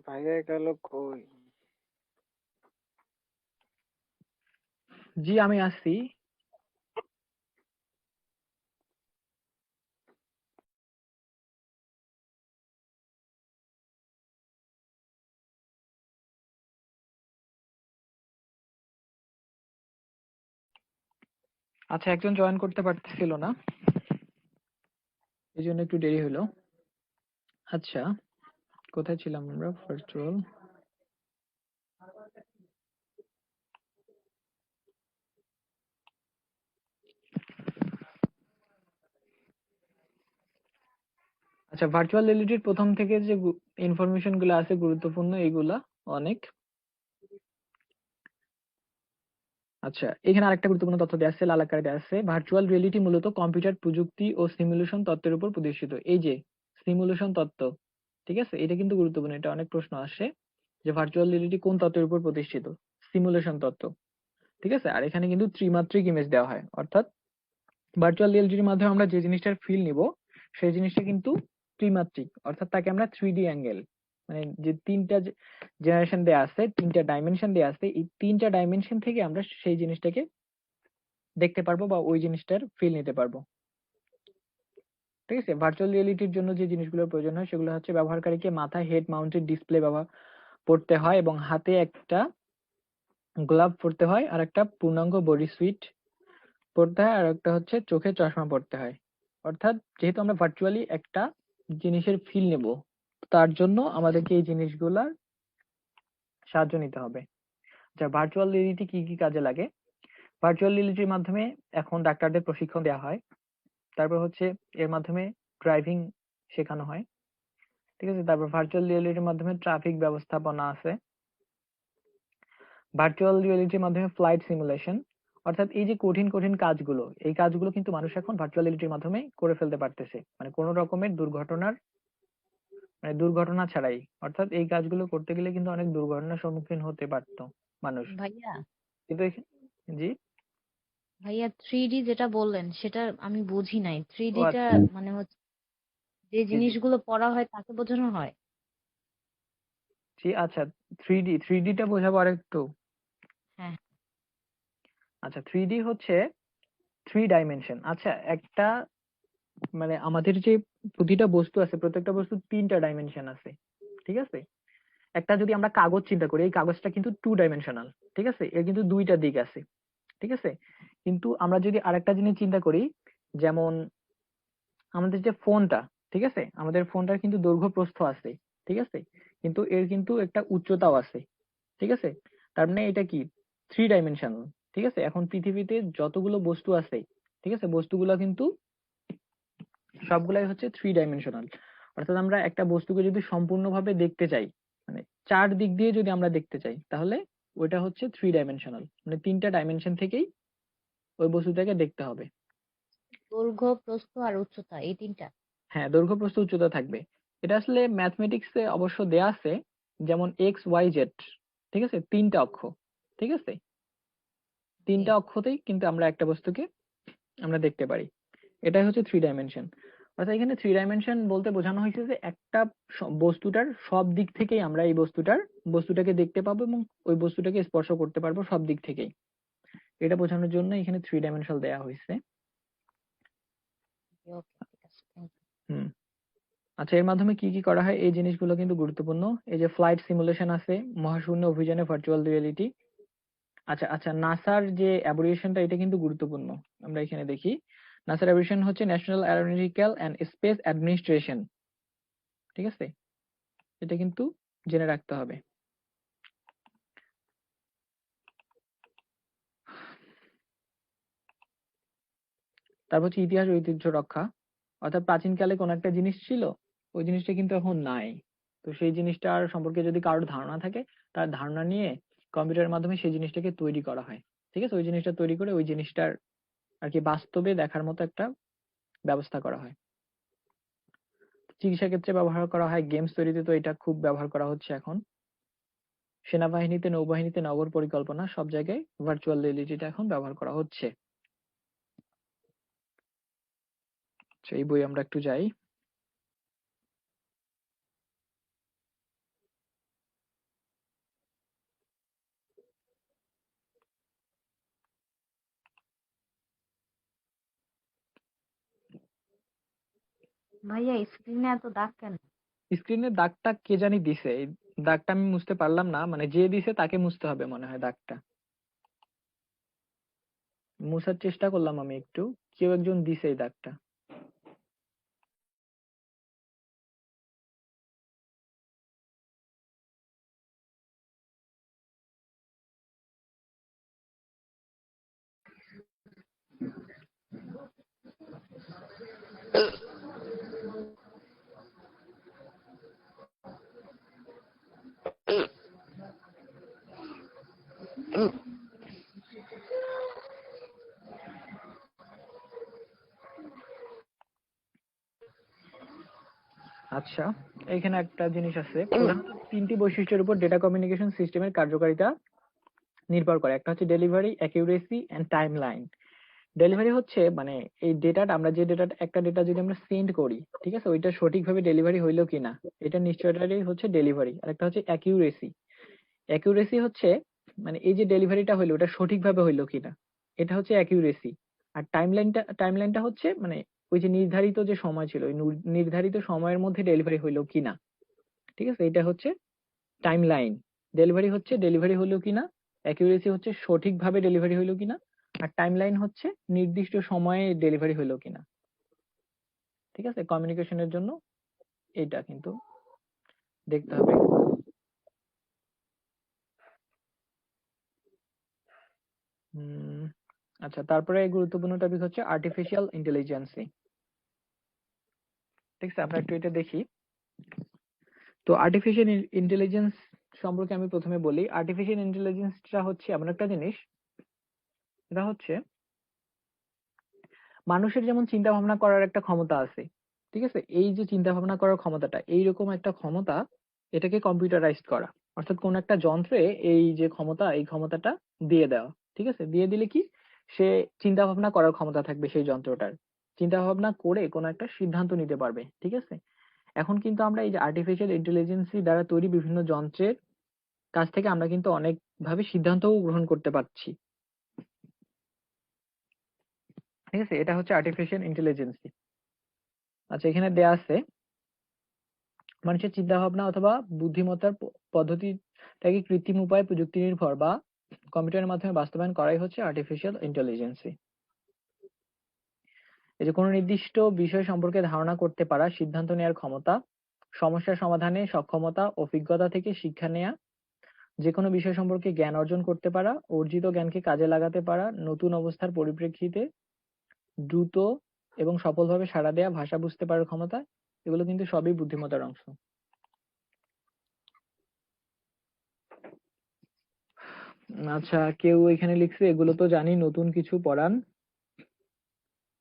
ভাইয়া গেল কই? জি আমি আসছি। আচ্ছা একজন জয়েন করতে পারতেছিল না, এই জন্য একটু দেরি হলো। আচ্ছা কোথায় ছিলাম আমরা? ভার্চুয়াল। আচ্ছা ভার্চুয়াল রিয়েলিটির প্রথম থেকে যে ইনফরমেশন গুলো আছে গুরুত্বপূর্ণ এইগুলা অনেক। আচ্ছা এখানে আরেকটা গুরুত্বপূর্ণ তথ্য দেওয়া আছে, লাল আকারে দেওয়া আছে, ভার্চুয়াল রিয়েলিটি মূলত কম্পিউটার প্রযুক্তি ও সিমুলেশন তত্ত্বের উপর প্রতিষ্ঠিত। এই যে সিমুলেশন তত্ত্ব, ঠিক আছে, এটা কিন্তু গুরুত্বপূর্ণ, এটা অনেক প্রশ্ন আসে যে ভার্চুয়াল রিয়েলিটি কোন তত্ত্বের উপর প্রতিষ্ঠিত। সিমুলেশন তত্ত্ব, ঠিক আছে। আর এখানে কিন্তু ত্রিমাত্রিক ইমেজ দেওয়া হয়, অর্থাৎ ভার্চুয়াল রিয়েলিটির মাধ্যমে আমরা যে জিনিসটার ফিল নিব সেই জিনিসটা কিন্তু ত্রিমাত্রিক, অর্থাৎ তাকে আমরা 3D অ্যাঙ্গেল, মানে যে তিনটা জেনারেশন দেয়া আছে, তিনটা ডাইমেনশন দেয়া আছে, এই তিনটা ডাইমেনশন থেকে আমরা সেই জিনিসটাকে দেখতে পারবো বা ওই জিনিসটার ফিল নিতে পারবো, ঠিক আছে। ভার্চুয়াল রিয়েলিটির জন্য যে জিনিসগুলোর প্রয়োজন হয় সেগুলো হচ্ছে ব্যবহারকারীকে মাথায় হেড মাউন্টেড ডিসপ্লে ব্যবহার পড়তে হয় এবং হাতে একটা গ্লাভ পরতে হয়, আর একটা পূর্ণাঙ্গ বডি সুইট পড়তে হয়, আর একটা হচ্ছে চোখে চশমা পড়তে হয়। অর্থাৎ যেহেতু আমরা ভার্চুয়ালি একটা জিনিসের ফিল নেব, তার জন্য আমাদেরকে এই জিনিসগুলার সাহায্য নিতে হবে। যা ভার্চুয়াল রিয়েলিটি কি কি কাজে লাগে? ভার্চুয়াল রিয়েলিটির মাধ্যমে এখন ডাক্তারদের প্রশিক্ষণ দেওয়া হয়, তারপর হচ্ছে এর মাধ্যমে ড্রাইভিং শেখানো হয়, ঠিক আছে। তারপর ভার্চুয়াল রিয়েলিটির মাধ্যমে ট্রাফিক ব্যবস্থাপনা আছে। ভার্চুয়াল রিয়েলিটির মাধ্যমে ফ্লাইট সিমুলেশন, অর্থাৎ এই যে কঠিন কঠিন কাজগুলো, এই কাজগুলো কিন্তু মানুষ এখন ভার্চুয়াল রিয়েলিটির মাধ্যমে করে ফেলতে পারতেছে, মানে কোনো রকমের দুর্ঘটনা ছাড়াই। অর্থাৎ এই কাজগুলো করতে গেলে কিন্তু অনেক দুর্ঘটনার সম্মুখীন হতে পারতো মানুষ, ভাইয়া কিন্তু জি। ভাইয়া 3D যেটা বললেন সেটা আমি বুঝি নাই। ও 3D টা আচ্ছা। মানে হচ্ছে যে জি জি জিনিসগুলো পড়া হয় তাকে বোঝানো হয়। জি আচ্ছা, থ্রি ডিটা বোঝাবো আরেকটু। হ্যাঁ আচ্ছা থ্রি ডি হচ্ছে থ্রি ডাইমেনশন। আচ্ছা একটা মানে আমাদের যে প্রতিটা বস্তু আছে, প্রত্যেকটা বস্তু 3টা ডাইমেনশন আছে, ঠিক আছে? একটা যদি আমরা কাগজ চিন্তা করি, এই কাগজটা কিন্তু 2 ডাইমেনশনাল, ঠিক আছে? এর কিন্তু 2টা দিক আছে, ঠিক আছে? কিন্তু আমরা যদি আরেকটা জিনিস চিন্তা করি, যেমন আমাদের যে ফোনটা, ঠিক আছে, আমাদের ফোনটার কিন্তু দৈর্ঘ্য প্রস্থ আছে, ঠিক আছে, কিন্তু এর কিন্তু একটা উচ্চতাও আছে, ঠিক আছে? তার মানে এটা কি 3 ডাইমেনশনাল, ঠিক আছে? এখন পৃথিবীতে যতগুলো বস্তু আছে, ঠিক আছে, বস্তুগুলো কিন্তু সবগুলাই হচ্ছে 3 ডাইমেনশনাল। অর্থাৎ আমরা একটা বস্তুকে যদি সম্পূর্ণভাবে দেখতে চাই, মানে 4 দিক দিয়ে যদি আমরা দেখতে চাই, তাহলে ওইটা হচ্ছে 3 ডাইমেনশনাল, মানে 3টা ডাইমেনশন থেকেই ওই বস্তুটাকে দেখতে হবে। দৈর্ঘ্য, প্রস্থ আর উচ্চতা, এই 3টা। হ্যাঁ, দৈর্ঘ্য প্রস্থ উচ্চতা থাকবে। এটা আসলে ম্যাথমেটিক্সে অবশ্য দেয়া আছে, যেমন এক্স ওয়াই জেড, ঠিক আছে, 3টা অক্ষ, ঠিক আছে, 3টা অক্ষতেই কিন্তু আমরা একটা বস্তুকে আমরা দেখতে পারি। এটাই হচ্ছে 3 ডাইমেনশন। অর্থাৎ এখানে 3 ডাইমেনশন বলতে বোঝানো হয়েছে যে একটা বস্তুটার সব দিক থেকেই আমরা এই বস্তুটাকে দেখতে পাবো এবং ওই বস্তুটাকে স্পর্শ করতে পারবো সব দিক থেকেই। এটা বোঝানোর জন্য এখানে 3 ডাইমেনশন দেয়া হয়েছে। ওকে, ঠিক আছে, থ্যাংক ইউ। হুম। আচ্ছা, এর মাধ্যমে কি কি করা হয় এই জিনিসগুলো কিন্তু গুরুত্বপূর্ণ। এই যে ফ্লাইট সিমুলেশন আছে, মহাশূন্য অভিযানে ভার্চুয়াল রিয়েলিটি। আচ্ছা আচ্ছা, নাসার যে অ্যাব্রিভিয়েশনটা এটা কিন্তু গুরুত্বপূর্ণ। আমরা এখানে দেখি, নাসার অ্যাব্রিভিয়েশন হচ্ছে national aeronautical and space administration, ঠিক আছে? এটা কিন্তু জেনে রাখতে হবে। তারপর হচ্ছে ইতিহাস ও ঐতিহ্য রক্ষা। অর্থাৎ প্রাচীনকালে কোন একটা জিনিস ছিল, ওই জিনিসটা কিন্তু এখন নাই। তো সেই জিনিসটার সম্পর্কে যদি কারোর ধারণা থাকে, তার ধারণা নিয়ে কম্পিউটারের মাধ্যমে সেই জিনিসটাকে তৈরি করা হয়, ঠিক আছে? ওই জিনিসটা তৈরি করে ওই জিনিসটার আর কি বাস্তবে দেখার মতো একটা ব্যবস্থা করা হয়। চিকিৎসা ক্ষেত্রে ব্যবহার করা হয়, গেমস তৈরিতে তো এটা খুব ব্যবহার করা হচ্ছে এখন। সেনাবাহিনীতে, নৌবাহিনীতে, নগর পরিকল্পনা, সব জায়গায় ভার্চুয়াল রিয়েলিটিটা এখন ব্যবহার করা হচ্ছে। আচ্ছা, এই বই আমরা একটু যাই। ভাইয়া, স্ক্রিনে এত দাগ কেন? স্ক্রিনের দাগটা কে জানি দিছে, এই দাগটা আমি মুছতে পারলাম না, মানে যে দিছে তাকে মুছতে হবে মনে হয় দাগটা। মুছার চেষ্টা করলাম আমি একটু, কেউ একজন দিছে এই দাগটা। আচ্ছা, এখানে একটা জিনিস আছে, প্রধানত 3টি বৈশিষ্ট্যের উপর ডেটা কমিউনিকেশন সিস্টেমের কার্যকারিতা নির্ভর করে। একটা হচ্ছে delivery, accuracy and timeline. Delivery হচ্ছে মানে এই ডেটাটা, আমরা যে ডেটাটা, একটা ডেটা যদি আমরা সেন্ড করি, ঠিক আছে, ওইটা সঠিকভাবে ডেলিভারি হইলো কিনা, এটা নিশ্চয়তাটাই হচ্ছে ডেলিভারি। আর একটা হচ্ছে অ্যাকিউরেসি। অ্যাকিউরেসি হচ্ছে মানে এই যে ডেলিভারিটা হইলো ওটা সঠিকভাবে হইলো কিনা, এটা হচ্ছে অ্যাকিউরেসি। আর টাইমলাইনটা হচ্ছে মানে ওই যে নির্ধারিত যে সময় ছিল, ওই নির্ধারিত সময়ের মধ্যে ডেলিভারি হইলো কিনা, ঠিক আছে, এটা হচ্ছে টাইমলাইন। ডেলিভারি হচ্ছে ডেলিভারি হইলো কিনা, অ্যাকিউরেসি হচ্ছে সঠিকভাবে ডেলিভারি হইলো কিনা, আর টাইমলাইন হচ্ছে নির্দিষ্ট সময়ে ডেলিভারি হইলো কিনা, ঠিক আছে? কমিউনিকেশনের জন্য এইটা কিন্তু দেখতে হবে। উম, আচ্ছা, তারপরে গুরুত্বপূর্ণ টপিক হচ্ছে আর্টিফিশিয়াল ইন্টেলিজেন্সি, ঠিক আছে? আমরা একটু এটা দেখি। তো আর্টিফিশিয়াল ইন্টেলিজেন্স সম্পর্কে আমি প্রথমে বলি। আর্টিফিশিয়াল ইন্টেলিজেন্সটা হচ্ছে এমন একটা জিনিস, এটা হচ্ছে মানুষের যেমন চিন্তা ভাবনা করার একটা ক্ষমতা আছে, ঠিক আছে, এই যে চিন্তা ভাবনা করার ক্ষমতাটা, এইরকম একটা ক্ষমতা, এটাকে কম্পিউটারাইজড করা। অর্থাৎ কোন একটা যন্ত্রে এই যে ক্ষমতা, এই ক্ষমতাটা দিয়ে দেওয়া, ঠিক আছে? দিয়ে দিলে কি, সে চিন্তা ভাবনা করার ক্ষমতা থাকবে সেই যন্ত্রটার, চিন্তা ভাবনা করে কোন একটা সিদ্ধান্ত নিতে পারবে, ঠিক আছে? এখন কিন্তু আমরা এই যে আর্টিফিশিয়াল ইন্টেলিজেন্সি দ্বারা তৈরি বিভিন্ন যন্ত্রের কাছ থেকে আমরা কিন্তু অনেকভাবে সিদ্ধান্তও গ্রহণ করতে পারছি, ঠিক আছে? এটা হচ্ছে আর্টিফিশিয়াল ইন্টেলিজেন্সি। আচ্ছা, এখানে দেয়া আছে মানুষের চিন্তা ভাবনা অথবা বুদ্ধিমত্তার পদ্ধতিটাকে কৃত্রিম উপায়ে প্রযুক্তি নির্ভর বা কম্পিউটারের মাধ্যমে বাস্তবায়ন করাই হচ্ছে আর্টিফিশিয়াল ইন্টেলিজেন্সি। এই যে কোনো নির্দিষ্ট বিষয় সম্পর্কে ধারণা করতে পারা, সিদ্ধান্ত নেওয়ার ক্ষমতা, সমস্যা সমাধানে সক্ষমতা, অভিজ্ঞতা থেকে শিক্ষা নেয়া, যে কোনো বিষয় সম্পর্কে জ্ঞান অর্জন করতে পারা, অর্জিত জ্ঞানকে কাজে লাগাতে পারা, নতুন অবস্থার পরিপ্রেক্ষিতে দ্রুত এবং সফলভাবে সাড়া দেয়া, ভাষা বুঝতে পারার ক্ষমতা, এগুলো কিন্তু সবই বুদ্ধিমত্তার অংশ। আচ্ছা, কেউ এখানে লিখছে এগুলো তো জানি, নতুন কিছু পড়ান।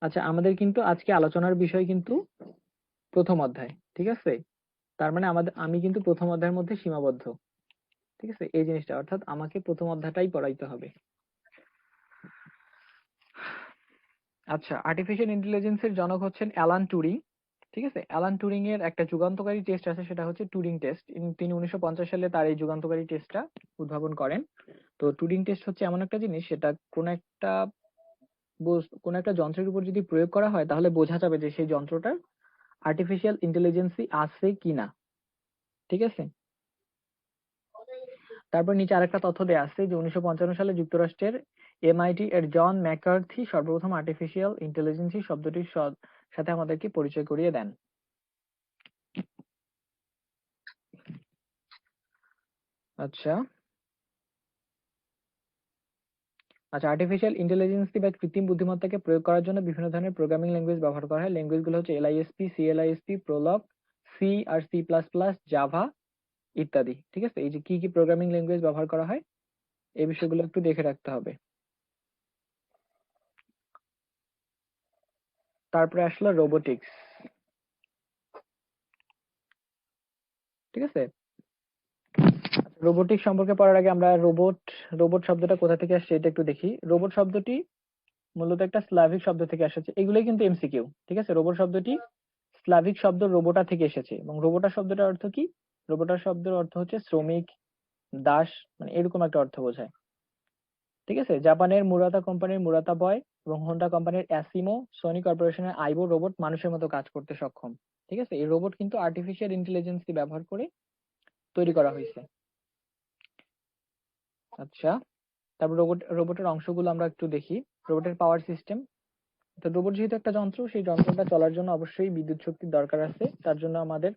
আচ্ছা, আমাদের কিন্তু আজকে আলোচনার বিষয় কিন্তু প্রথম অধ্যায়, ঠিক আছে? তার মানে আমি কিন্তু প্রথম অধ্যায়ের মধ্যে সীমাবদ্ধ, ঠিক আছে? এই জিনিসটা অর্থাৎ আমাকে প্রথম অধ্যায়টাই পড়াইতে হবে। আচ্ছা, আর্টিফিশিয়াল ইন্টেলিজেন্সের জনক হচ্ছেন অ্যালান টুরিং, ঠিক আছে? অ্যালান টুরিং এর একটা যুগান্তকারী টেস্ট আছে, সেটা হচ্ছে টুরিং টেস্ট। তিনি 1950 সালে তার এই যুগান্তকারী টেস্টটা উদ্ভাবন করেন। তো টুরিং টেস্ট হচ্ছে এমন একটা জিনিস, সেটা কোন একটা যন্ত্রের উপর যদি প্রয়োগ করা হয় তাহলে বোঝা যাবে যে সেই যন্ত্রটার আর্টিফিশিয়াল ইন্টেলিজেন্সি আছে কিনা, ঠিক আছে? তারপর নিচে আরেকটা তথ্য দেয়া আছে যে 1955 সালে যুক্তরাষ্ট্রের MIT এর জন ম্যাকার্থি সর্বপ্রথম আর্টিফিশিয়াল ইন্টেলিজেন্সি শব্দটির সাথে আমাদেরকে পরিচয় করিয়ে দেন। আচ্ছা আচ্ছা, আর্টিফিশিয়াল ইন্টেলিজেন্সি বা কৃত্রিম বুদ্ধিমত্তাকে প্রয়োগ করার জন্য বিভিন্ন ধরনের প্রোগ্রামিং ল্যাঙ্গুয়েজ ব্যবহার করা হয়। ল্যাঙ্গুয়েজগুলো হচ্ছে LISP, CLISP, প্রোলগ, সি আর C++, জাভা ইত্যাদি, ঠিক আছে? এই যে কি কি প্রোগ্রামিং ল্যাঙ্গুয়েজ ব্যবহার করা হয় এই বিষয়গুলো একটু দেখে রাখতে হবে। তারপরে আসলো রোবোটিক্স, ঠিক আছে? রোবোটিক্স সম্পর্কে পড়ার আগে আমরা রোবট শব্দটা কোথা থেকে আসছে এটা একটু দেখি। রোবট শব্দটি মূলত একটা স্লাভিক শব্দ থেকে এসেছে, এগুলোই কিন্তু MCQ, ঠিক আছে? রোবট শব্দটি স্লাভিক শব্দ রোবোটা থেকে এসেছে, এবং রোবোটা শব্দটার অর্থ কি? রোবোটা শব্দের অর্থ হচ্ছে শ্রমিক, দাস, মানে এরকম একটা অর্থ বোঝায়, ঠিক আছে? জাপানের মুরাতা কোম্পানির মুরাতা বয় এবং হোন্ডা কোম্পানির অ্যাসিমো, সোনি কর্পোরেশনের আইবো রোবট মানুষের মতো কাজ করতে সক্ষম, ঠিক আছে? এই রোবট কিন্তু আর্টিফিশিয়াল ইন্টেলিজেন্সি ব্যবহার করে তৈরি করা হয়েছে। আচ্ছা, তারপর রোবটের অংশগুলো আমরা একটু দেখি। রোবটের পাওয়ার সিস্টেম, তো রোবট যেহেতু একটা যন্ত্র, সেই যন্ত্রটা চলার জন্য অবশ্যই বিদ্যুৎ শক্তির দরকার আছে, তার জন্য আমাদের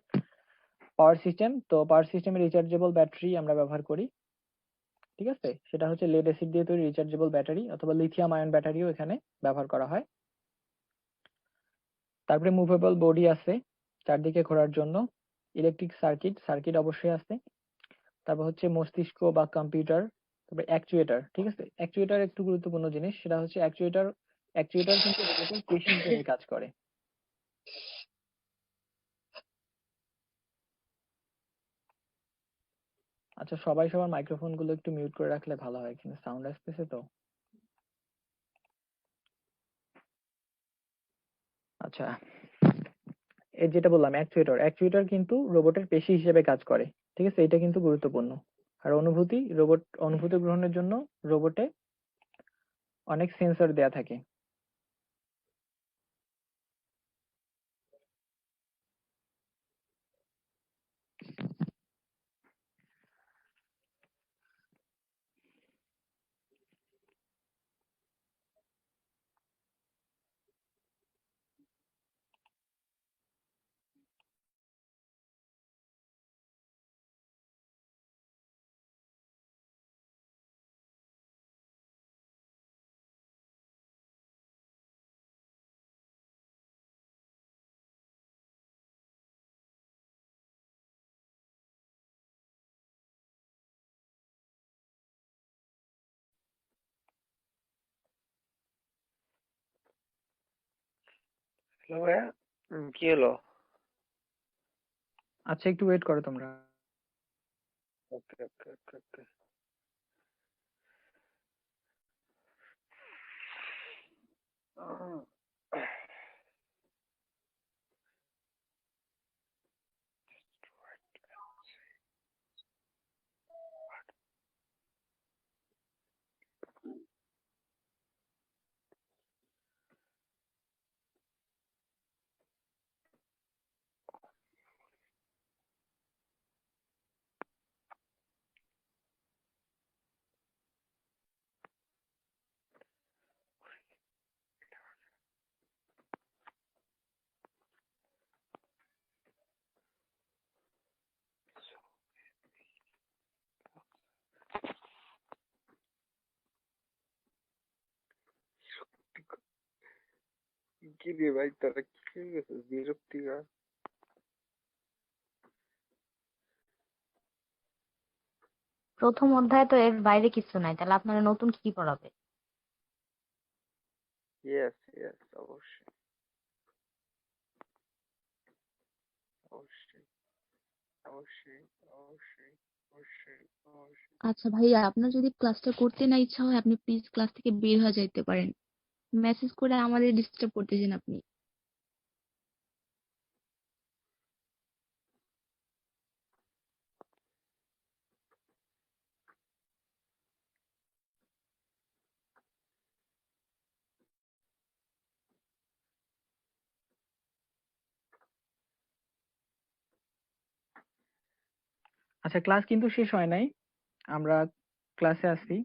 পাওয়ার সিস্টেম, তো পাওয়ার সিস্টেমে রিচার্জেবল ব্যাটারি আমরা ব্যবহার করি, ঠিক আছে? সেটা হচ্ছে লেড অ্যাসিড দিয়ে তৈরি রিচার্জেবল ব্যাটারি, অথবা লিথিয়াম আয়ন ব্যাটারিও এখানে ব্যবহার করা হয়। তারপরে মুভেবল বডি আছে চারদিকে ঘোরার জন্য, ইলেকট্রিক সার্কিট অবশ্যই আছে। তারপর হচ্ছে মস্তিষ্ক বা কম্পিউটার, তারপরে অ্যাকচুয়েটর, ঠিক আছে? অ্যাকচুয়েটর একটু গুরুত্বপূর্ণ জিনিস, সেটা হচ্ছে অ্যাকচুয়েটর কিন্তু রোবটের পেশি হিসেবে কাজ করে। আচ্ছা, সবাই সবার মাইক্রোফোন গুলো একটু মিউট করে রাখলে ভালো হয়, এখানে সাউন্ড আসতেছে তো। আচ্ছা, এই যেটা বললাম অ্যাকচুয়েটর কিন্তু রোবটের পেশি হিসেবে কাজ করে, ঠিক আছে? এটা কিন্তু গুরুত্বপূর্ণ। আর অনুভূতি গ্রহণের জন্য রোবটে অনেক সেন্সর দেয়া থাকে। হ্যালো ভাইয়া, কি হলো? আচ্ছা, একটু ওয়েট করো তোমরা। ওকে ওকে ওকে ওকে। কি রে ভাই, তোরা কি হয়ে গেছিস বিরক্তিকর? প্রথম অধ্যায় তো এর বাইরে কিছু নাই, তাহলে আপনারা নতুন কি পড়াবে? ইয়েস ইয়েস, অবশ্যই অবশ্যই অবশ্যই অবশ্যই অবশ্যই অবশ্যই। আচ্ছা ভাইয়া, আপনার যদি ক্লাসটা করতে না ইচ্ছা হয় আপনি প্লিজ ক্লাস থেকে বের হয়ে যাইতে পারেন। মেসেজ করে আমাদের ডিস্টার্ব করতেছেন আপনি। আচ্ছা, ক্লাস কিন্তু শেষ হয় নাই, আমরা ক্লাসে আছি।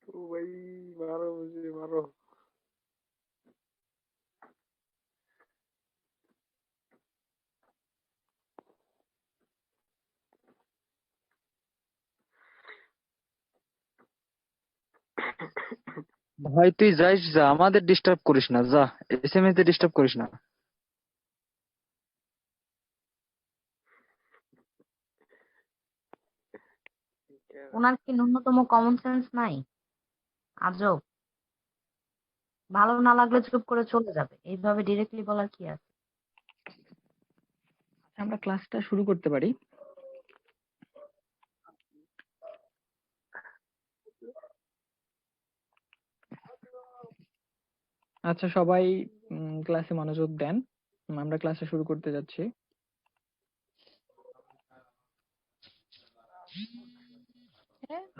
ও ভাই, মারো মুঝে মারো। ভাই তুই যাইস, যা, আমাদের ডিস্টার্ব করিস না, যা। এসএমএস তে ডিস্টার্ব করিস না। ওনার কি ন্যূনতম কমন সেন্স নাই? আজব। ভালো না লাগলে চুপ করে চলে যাবে, এইভাবে ডিরেক্টলি বলার কি আছে? আচ্ছা, আমরা ক্লাসটা শুরু করতে পারি। আচ্ছা, সবাই ক্লাসে মনোযোগ দেন। আমরা ক্লাসে শুরু করতে যাচ্ছি।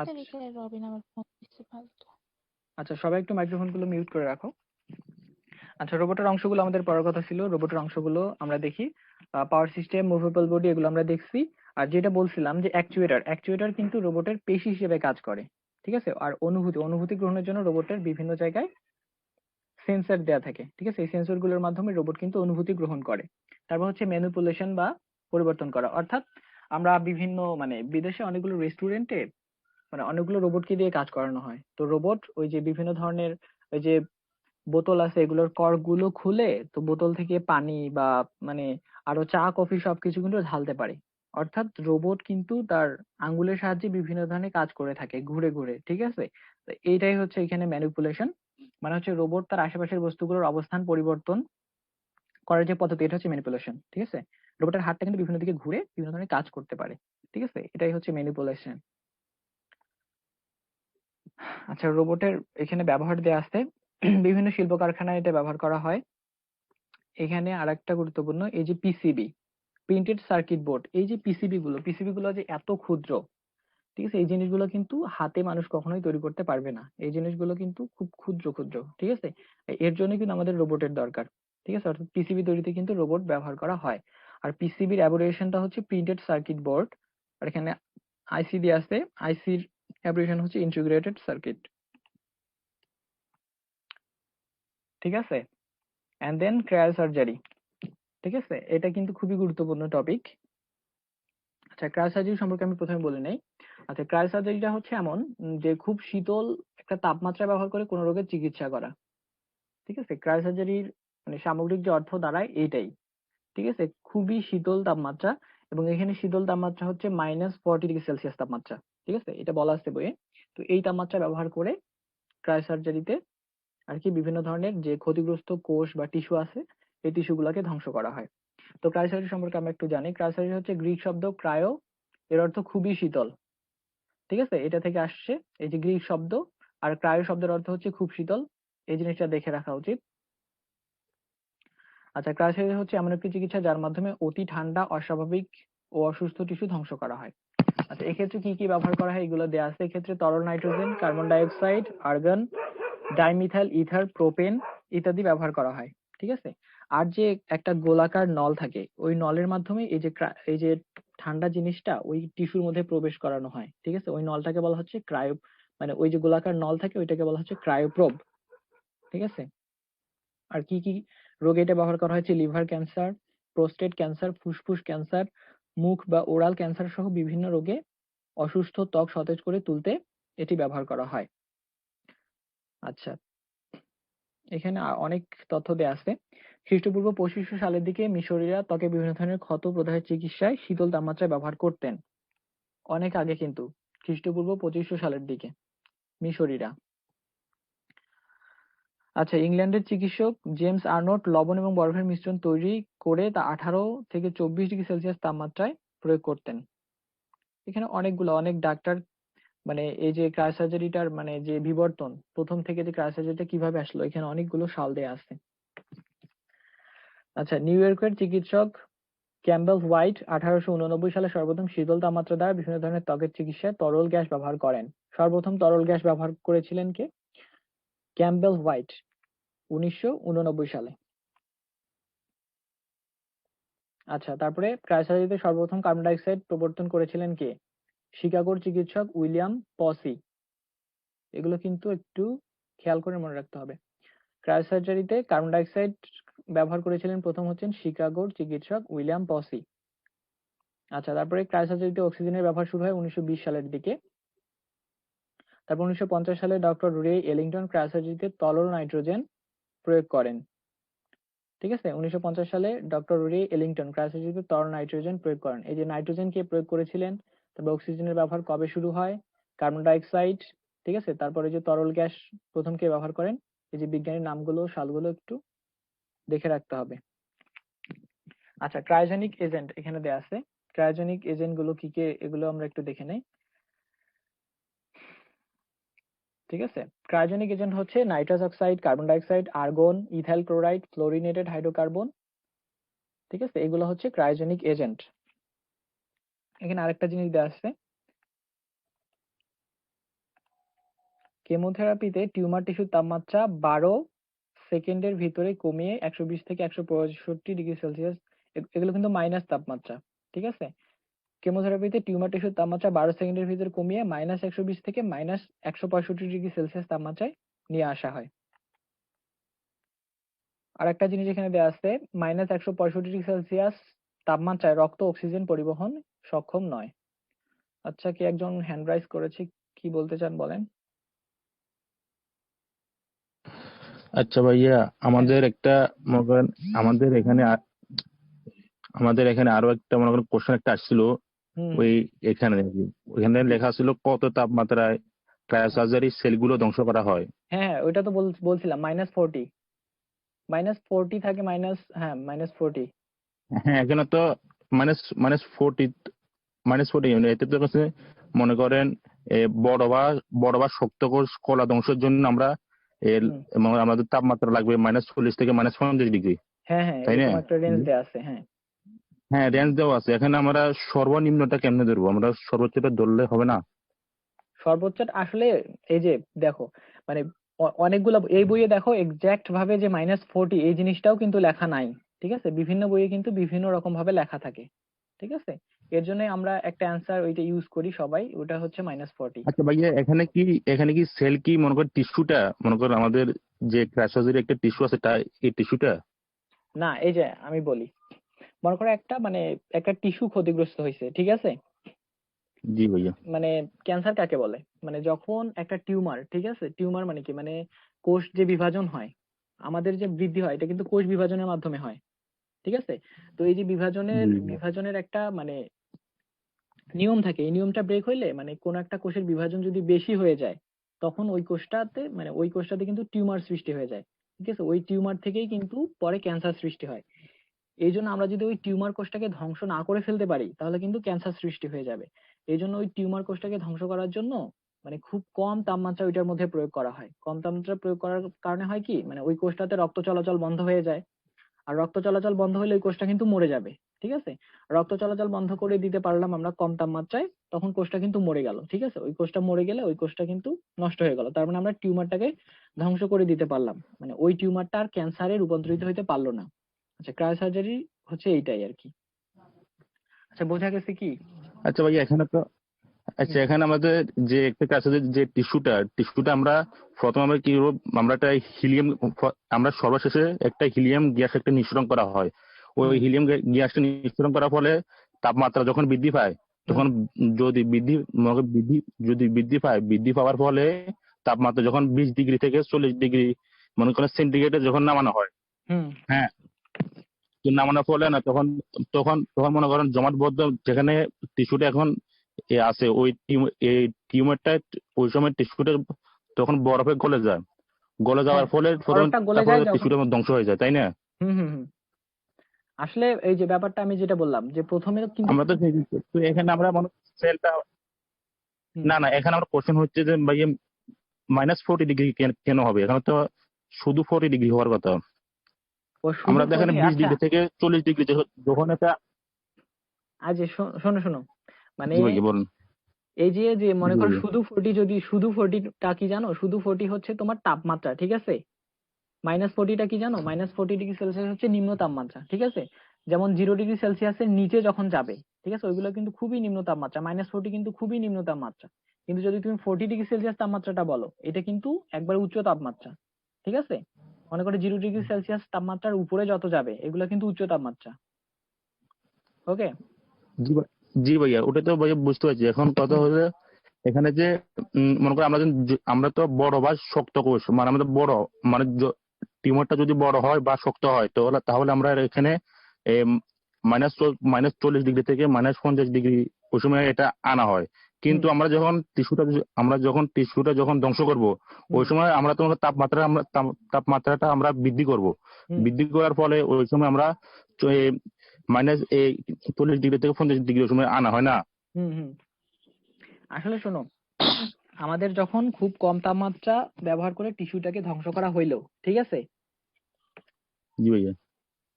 আচ্ছা রবিন আমার ফোন দিচ্ছে ফালতু। আচ্ছা, সবাই একটু মাইক্রোফোনগুলো মিউট করে রাখো। আচ্ছা, রোবটের অংশগুলো আমাদের পড়ার কথা ছিল। রোবটের অংশগুলো আমরা দেখি। পাওয়ার সিস্টেম, মুভেবল বডি, এগুলো আমরা দেখছি। আর যেটা বলছিলাম যে অ্যাকচুয়েটর কিন্তু রোবটের পেশি হিসেবে কাজ করে। ঠিক আছে? আর অনুভূতি গ্রহণের জন্য রোবটের বিভিন্ন জায়গায় সেন্সর দেয়া থাকে। ঠিক আছে? এই সেন্সরগুলোর মাধ্যমে রোবট কিন্তু অনুভূতি গ্রহণ করে। তারপর হচ্ছে ম্যানিপুলেশন বা পরিবর্তন করা, অর্থাৎ আমরা বিভিন্ন বিদেশে অনেকগুলো রেস্টুরেন্টে অনেকগুলো রোবটকে দিয়ে কাজ করানো হয়। তো রোবট ওই যে বিভিন্ন ধরনের ওই যে বোতল আছে, এগুলোর কর্ক গুলো খুলে তো বোতল থেকে পানি বা মানে আরো চা কফি সবকিছু কিন্তু ঢালতে পারে। অর্থাৎ রোবট কিন্তু তার আঙ্গুলের সাহায্যে বিভিন্ন ধরনের কাজ করে থাকে ঘুরে ঘুরে। ঠিক আছে? তো এইটাই হচ্ছে এখানে ম্যানিপুলেশন। মানে হচ্ছে রোবট তার আশেপাশের বস্তুগুলোর অবস্থান পরিবর্তন করার যে পদ্ধতি, এটা হচ্ছে ম্যানিপুলেশন। ঠিক আছে? রোবটের হাতটা কিন্তু বিভিন্ন দিকে ঘুরে বিভিন্ন ধরনের কাজ করতে পারে। ঠিক আছে? এটাই হচ্ছে ম্যানিপুলেশন। আচ্ছা, রোবটের এখানে ব্যবহার দেয়া আছে। বিভিন্ন শিল্প কারখানায় এটা ব্যবহার করা হয়। এখানে আরেকটা গুরুত্বপূর্ণ, এই যে পিসিবি, প্রিন্টেড সার্কিট বোর্ড, এই যে পিসিবি গুলো যে এত ক্ষুদ্র। ঠিক আছে? এই জিনিসগুলো কিন্তু হাতে মানুষ কখনোই তৈরি করতে পারবে না। এই জিনিসগুলো কিন্তু খুব ক্ষুদ্র ক্ষুদ্র। ঠিক আছে? এর জন্য কিন্তু আমাদের রোবটের দরকার। ঠিক আছে? অর্থাৎ পিসিবি তৈরিতে কিন্তু রোবট ব্যবহার করা হয়। আর পিসিবির অ্যাব্রিভিয়েশনটা হচ্ছে প্রিন্টেড সার্কিট বোর্ড। আর এখানে আইসি দিয়ে আছে, আইসির অ্যাব্রিভিয়েশন হচ্ছে ইন্টিগ্রেটেড সার্কিট। ঠিক আছে? And then cryosurgery. ঠিক আছে? এটা কিন্তু খুবই গুরুত্বপূর্ণ টপিক। আচ্ছা, ক্রায়োসার্জারি সম্পর্কে আমি প্রথমে বলে নেই। আচ্ছা, ক্রায়োসার্জারিটা হচ্ছে এমন যে খুব শীতল একটা তাপমাত্রা ব্যবহার করে কোনো রোগের চিকিৎসা করা। ঠিক আছে? ক্রায়োসার্জারির সামগ্রিক যে অর্থ দাঁড়ায় এইটাই। ঠিক আছে? খুবই শীতল তাপমাত্রা, এবং এখানে শীতল তাপমাত্রা হচ্ছে -40°C তাপমাত্রা। ঠিক আছে? এটা বলা আছে বইয়ে। তো এই তাপমাত্রা ব্যবহার করে ক্রায়োসার্জারিতে আর কি বিভিন্ন ধরনের যে ক্ষতিগ্রস্ত কোষ বা টিস্যু আছে, এই টিস্যুগুলোকে ধ্বংস করা হয়। তো ক্রায়োসার্জারি সম্পর্কে আমরা একটু জানি। ক্রায়োসার্জারি হচ্ছে গ্রিক শব্দ ক্রায়ো, এর অর্থ খুবই শীতল। ঠিক আছে? এটা থেকে আসছে এই যে গ্রিক শব্দ। আর ক্রায়ো শব্দের অর্থ হচ্ছে খুব শীতল। এই জিনিসটা দেখে রাখা উচিত। আচ্ছা, ক্রায়োসার্জারি হচ্ছে এমন একটি চিকিৎসা যার মাধ্যমে অতি ঠান্ডা, অস্বাভাবিক ও অসুস্থ টিস্যু ধ্বংস করা হয়। আচ্ছা, এক্ষেত্রে কি কি ব্যবহার করা হয় এগুলো দেওয়া আছে। এক্ষেত্রে তরল nitrogen, carbon dioxide, argon, dimethyl ether, propane ইত্যাদি ব্যবহার করা হয়। ঠিক আছে? আর যে একটা গোলাকার নল থাকে, ওই নলের মাধ্যমে এই যে ঠান্ডা জিনিসটা ওই টিস্যুর মধ্যে প্রবেশ করানো হয়। ঠিক আছে? ওই নলটাকে বলা হচ্ছে মানে ওই যে গোলাকার নল থাকে ওইটাকে বলা হচ্ছে ক্রায়োপ্রোব। ঠিক আছে। আর কি কি রোগে এটা ব্যবহার করা হয়েছে? লিভার ক্যান্সার, প্রোস্টেট ক্যান্সার, ফুসফুস ক্যান্সার, মুখ বা ওরাল ক্যান্সার সহ বিভিন্ন রোগে অসুস্থ ত্বক সতেজ করে তুলতে এটি ব্যবহার করা হয়। আচ্ছা, এখানে অনেক তথ্য দেয়া আছে। খ্রিস্টপূর্ব 2500 সালের দিকে মিশরীয়রা ত্বকে বিভিন্ন ধরনের ক্ষত প্রদাহের চিকিৎসায় শীতল তাপমাত্রায় ব্যবহার করতেন। অনেক আগে কিন্তু, খ্রিস্টপূর্ব 2500 সালের দিকে মিশরীয়রা। আচ্ছা, ইংল্যান্ডের চিকিৎসক জেমস আর্নল্ড লবণ এবং বরফের মিশ্রণ তৈরি করে তা 18 থেকে 24 ডিগ্রি সেলসিয়াস তাপমাত্রায় প্রয়োগ করতেন। এখানে অনেক ডাক্তার মানে এই যে ক্রায়োসার্জারিটার মানে যে বিবর্তন প্রথম থেকে যে ক্রায়োসার্জারিটা কিভাবে আসলো এখানে অনেকগুলো সাল দেয়া আছে। আচ্ছা, নিউ ইয়র্কের চিকিৎসক ক্যাম্বেল হোয়াইট 1889 সালে সর্বপ্রথম শীতল তাপমাত্রা দ্বারা বিভিন্ন ধরনের ত্বকের চিকিৎসায় তরল গ্যাস ব্যবহার করেন। সর্বপ্রথম তরল গ্যাস ব্যবহার করেছিলেন কে? ক্যাম্বেল হোয়াইট 1989 সালে। আচ্ছা, তারপরে ক্রায়োসার্জারিতে সর্বপ্রথম কার্বন ডাই অক্সাইড প্রবর্তন করেছিলেন কে? শিকাগোর চিকিৎসক উইলিয়াম পসি। এগুলো কিন্তু একটু খেয়াল করে মনে রাখতে হবে। ক্রায়োসার্জারিতে কার্বন ডাই অক্সাইড ব্যবহার করেছিলেন প্রথম হচ্ছেন শিকাগোর চিকিৎসক উইলিয়াম পসি। আচ্ছা, তারপরে ক্রায়োসার্জারিতে অক্সিজেনের ব্যবহার শুরু হয় 1920 সালের দিকে। তারপর 1950 সালে ডক্টর রে এলিংটন ক্রায়োসার্জারিতে তরল নাইট্রোজেন প্রয়োগ করেন। ঠিক আছে, 1950 সালে ডক্টর রে এলিংটন ক্রায়োসার্জারিতে তরল নাইট্রোজেন প্রয়োগ করেন। এই যে নাইট্রোজেন কে প্রয়োগ করেছিলেন, তারপর অক্সিজেনের ব্যবহার কবে শুরু হয়, কার্বন ডাই অক্সাইড, ঠিক আছে, তারপরে যে তরল গ্যাস প্রথম কে ব্যবহার করেন, এই যে বিজ্ঞানীর নামগুলো সালগুলো একটু দেখে রাখতে হবে। আচ্ছা, ক্রায়োজেনিক এজেন্ট এখানে দেয়া আছে। ক্রায়োজেনিক এজেন্ট গুলো কি কি এগুলো আমরা একটু দেখে নেই। ঠিক আছে, ক্রায়োজেনিক এজেন্ট হচ্ছে nitrous oxide, carbon dioxide, argon, ethyl chloride, fluorinated hydrocarbon. ঠিক আছে, এগুলো হচ্ছে ক্রায়োজেনিক এজেন্ট। এখানে আরেকটা জিনিস দেওয়া আছে, কেমোথেরাপিতে টিউমার টিস্যুর তাপমাত্রা 12 সেকেন্ডের ভিতরে কমিয়ে 120 থেকে 165 ডিগ্রি সেলসিয়াস, এগুলো কিন্তু মাইনাস তাপমাত্রা। ঠিক আছে, কেমোথেরাপিতে টিউমার টিস্যুর তাপমাত্রা 12 সেকেন্ডের ভিতরে কমিয়ে -120 থেকে -165 ডিগ্রি সেলসিয়াস তাপমাত্রায় নিয়ে আসা হয়। আর একটা জিনিস এখানে দেওয়া আছে, -165 ডিগ্রি সেলসিয়াস তাপমাত্রায় রক্ত অক্সিজেন পরিবহন সক্ষম নয়। আচ্ছা, কি একজন হ্যান্ড রাইজ করেছে, কি বলতে চান বলেন। আচ্ছা ভাইয়া, আমাদের একটা মনে করেন আমাদের এখানে আরো একটা মনে করেন কোশ্চেন একটা আসছিল হুম, ওই এখানে ওইখানে লেখা ছিল কত তাপমাত্রায় ক্রায়োসার্জারি সেলগুলো ধ্বংস করা হয়। হ্যাঁ ওইটা তো বলছিলাম -40, -40 থাকে হ্যাঁ -40। হ্যাঁ, এখানে তো মাইনাস মাইনাস 40 -40 এতে তো হচ্ছে মনে করেন বড় বা শক্ত কলা ধ্বংসের জন্য আমরা এর হুম, আমাদের তাপমাত্রা লাগবে -40 থেকে -50 ডিগ্রি, হ্যাঁ তাই না? এরকম একটা রেঞ্জ দেওয়া আছে। হ্যাঁ, হ্যাঁ, রেঞ্জ দেওয়া আছে। এখানে আমরা সর্বনিম্নটা কেমনে ধরবো? আমরা সর্বোচ্চটা ধরলে হবে না? সর্বোচ্চটা আসলে এই যে দেখো মানে অনেকগুলো এই বইয়ে দেখো এক্সাক্ট ভাবে যে -40 এই জিনিসটাও কিন্তু লেখা নাই। ঠিক আছে, বিভিন্ন বইয়ে কিন্তু বিভিন্ন রকম ভাবে লেখা থাকে। ঠিক আছে, এর জন্য আমরা একটা অ্যান্সার ওইটা ইউজ করি সবাই, ওটা হচ্ছে -40। আচ্ছা ভাইয়া, এখানে কি সেল কি মনে করেন টিস্যুটা মনে করেন আমাদের যে ক্রায়োসার্জারি একটা টিস্যু আছে এই টিস্যুটা? না, এই যে আমি বলি, মনে করো একটা টিস্যু ক্ষতিগ্রস্ত হয়েছে। ঠিক আছে, জি ভাইয়া। মানে ক্যান্সার কাকে বলে, মানে যখন একটা টিউমার, ঠিক আছে, টিউমার মানে কি, মানে কোষ যে বিভাজন হয়, আমাদের যে বৃদ্ধি হয় এটা কিন্তু কোষ বিভাজনের মাধ্যমে হয়। ঠিক আছে, তো এই যে জি বিভাজনের একটা মানে নিয়ম থাকে, এই নিয়মটা ব্রেক হইলে মানে কোন একটা কোষের বিভাজন যদি বেশি হয়ে যায় তখন ওই কোষটাতে কিন্তু টিউমার সৃষ্টি হয়ে যায়। ঠিক আছে, ওই টিউমার থেকেই কিন্তু পরে ক্যান্সার সৃষ্টি হয়। এই জন্য আমরা যদি ওই টিউমার কোষটাকে ধ্বংস না করে ফেলতে পারি তাহলে কিন্তু ক্যান্সার সৃষ্টি হয়ে যাবে। এই জন্য ওই টিউমার কোষটাকে ধ্বংস করার জন্য মানে খুব কম তাপমাত্রা ওইটার মধ্যে প্রয়োগ করা হয়। কম তাপমাত্রা প্রয়োগ করার কারণে হয় কি, মানে ওই কোষটাতে রক্ত চলাচল বন্ধ হয়ে যায়, আর রক্ত চলাচল বন্ধ হলে ওই কোষটা কিন্তু মরে যাবে। ঠিক আছে, রক্ত চলাচল বন্ধ করে দিতে পারলাম আমরা কম তাপমাত্রায়, তখন কোষটা কিন্তু মরে গেল। ঠিক আছে, ওই কোষটা মরে গেলে ওই কোষটা কিন্তু নষ্ট হয়ে গেল, তার মানে আমরা টিউমারটাকে ধ্বংস করে দিতে পারলাম, মানে ওই টিউমারটা আর ক্যান্সারে রূপান্তরিত হতে পারলো না। আচ্ছা, ক্রায়োসার্জারি হচ্ছে এইটাই আর কি। আচ্ছা, বোঝা গেছে কি? আচ্ছা ভাইয়া, আচ্ছা, এখানে আমাদের যে একটা কাজ আছে, যে টিস্যুটা আমরা প্রথমে আমরা কি করবো, আমরা একটা হিলিয়াম, আমরা সর্বশেষে একটা হিলিয়াম গ্যাস একটা নিঃসরণ করা হয়। ওই হুম হিলিয়াম গ্যাসটা নিঃসরণ করার ফলে তাপমাত্রা যখন বৃদ্ধি পায়, হুম তখন যদি বৃদ্ধি পায়, বৃদ্ধি পাওয়ার ফলে তাপমাত্রা যখন 20 ডিগ্রি থেকে 40 ডিগ্রি মনে করেন সেন্টিগ্রেডে যখন নামানো হয়, হুম হ্যাঁ, তো নামানোর ফলে না তখন তখন তখন মনে করেন জমাটবদ্ধ যেখানে টিস্যুটা এখন আছে, ওই এই টিউমারটা, ওই সময় টিস্যুটা তখন বরফে গলে যায়। গলে হ্যাঁ যাওয়ার ফলে বরফটা গলে তারপরে যায় যখন। টিস্যুটা ধ্বংস হয়ে যায়, তাই না? হুম হুম হুম আসলে এই যে ব্যাপারটা আমি যেটা বললাম যে প্রথমে কিন্তু আমরা তো তো এখানে আমরা মনে সেলটা, হুম না এখানে আমরা কোশ্চেন হচ্ছে যে ভাই -40 ডিগ্রি কেন হবে? এখানে তো শুধু 40 ডিগ্রি হওয়ার কথা। ও শুধু আমরা দেখেন 40? 20 আচ্ছা, ডিগ্রি থেকে 40 ডিগ্রি যখন এটা, আজ শোনো শোনো, মানে জি ভাই বলুন। এই যে যে মনে জি করো ভাই। শুধু 40টা কি জানো, শুধু 40 হচ্ছে তোমার তাপমাত্রা, ঠিক আছে। -40টা কি জানো, -40 ডিগ্রি সেলসিয়াস হচ্ছে নিম্ন তাপমাত্রা, ঠিক আছে। যেমন 0 ডিগ্রি সেলসিয়াসের নিচে যখন যাবে, ঠিক আছে, ওইগুলো কিন্তু খুবই নিম্ন তাপমাত্রা, -40 কিন্তু খুবই নিম্ন তাপমাত্রা। কিন্তু যদি তুমি 40 ডিগ্রি সেলসিয়াস তাপমাত্রাটা বলো, এটা কিন্তু একবার উচ্চ তাপমাত্রা, ঠিক আছে। মনে করো 0 ডিগ্রি সেলসিয়াস তাপমাত্রার উপরে যত যাবে এগুলো কিন্তু উচ্চ তাপমাত্রা। ওকে। জি ভাই, জি ভাইয়া, ওটা তো ভাইয়া বুঝতে পারছি। এখন কথা হুম হলো এখানে যে মনে করো আমরা তো বড় বা শক্ত কোষ, মানে আমাদের বড়, মানে টিউমারটা যদি বড় হয় বা শক্ত হয়, তাহলে তাহলে আমরা এখানে -40 ডিগ্রি থেকে -50 ডিগ্রি ওই সময় এটা আনা হয়। হুম কিন্তু আমরা যখন টিস্যুটা যখন ধ্বংস করব, ওই হুম সময় আমরা তোমার তাপমাত্রাটা আমরা বৃদ্ধি করব। হুম বৃদ্ধি করার ফলে ওই সময় আমরা -40 ডিগ্রি থেকে 50 ডিগ্রি ওই সময় আনা হয় না? হুম হুম আসলে শোনো, আমাদের যখন খুব কম তাপমাত্রা ব্যবহার করে টিস্যুটাকে ধ্বংস করা হইলো, ঠিক আছে, জি ভাইয়া।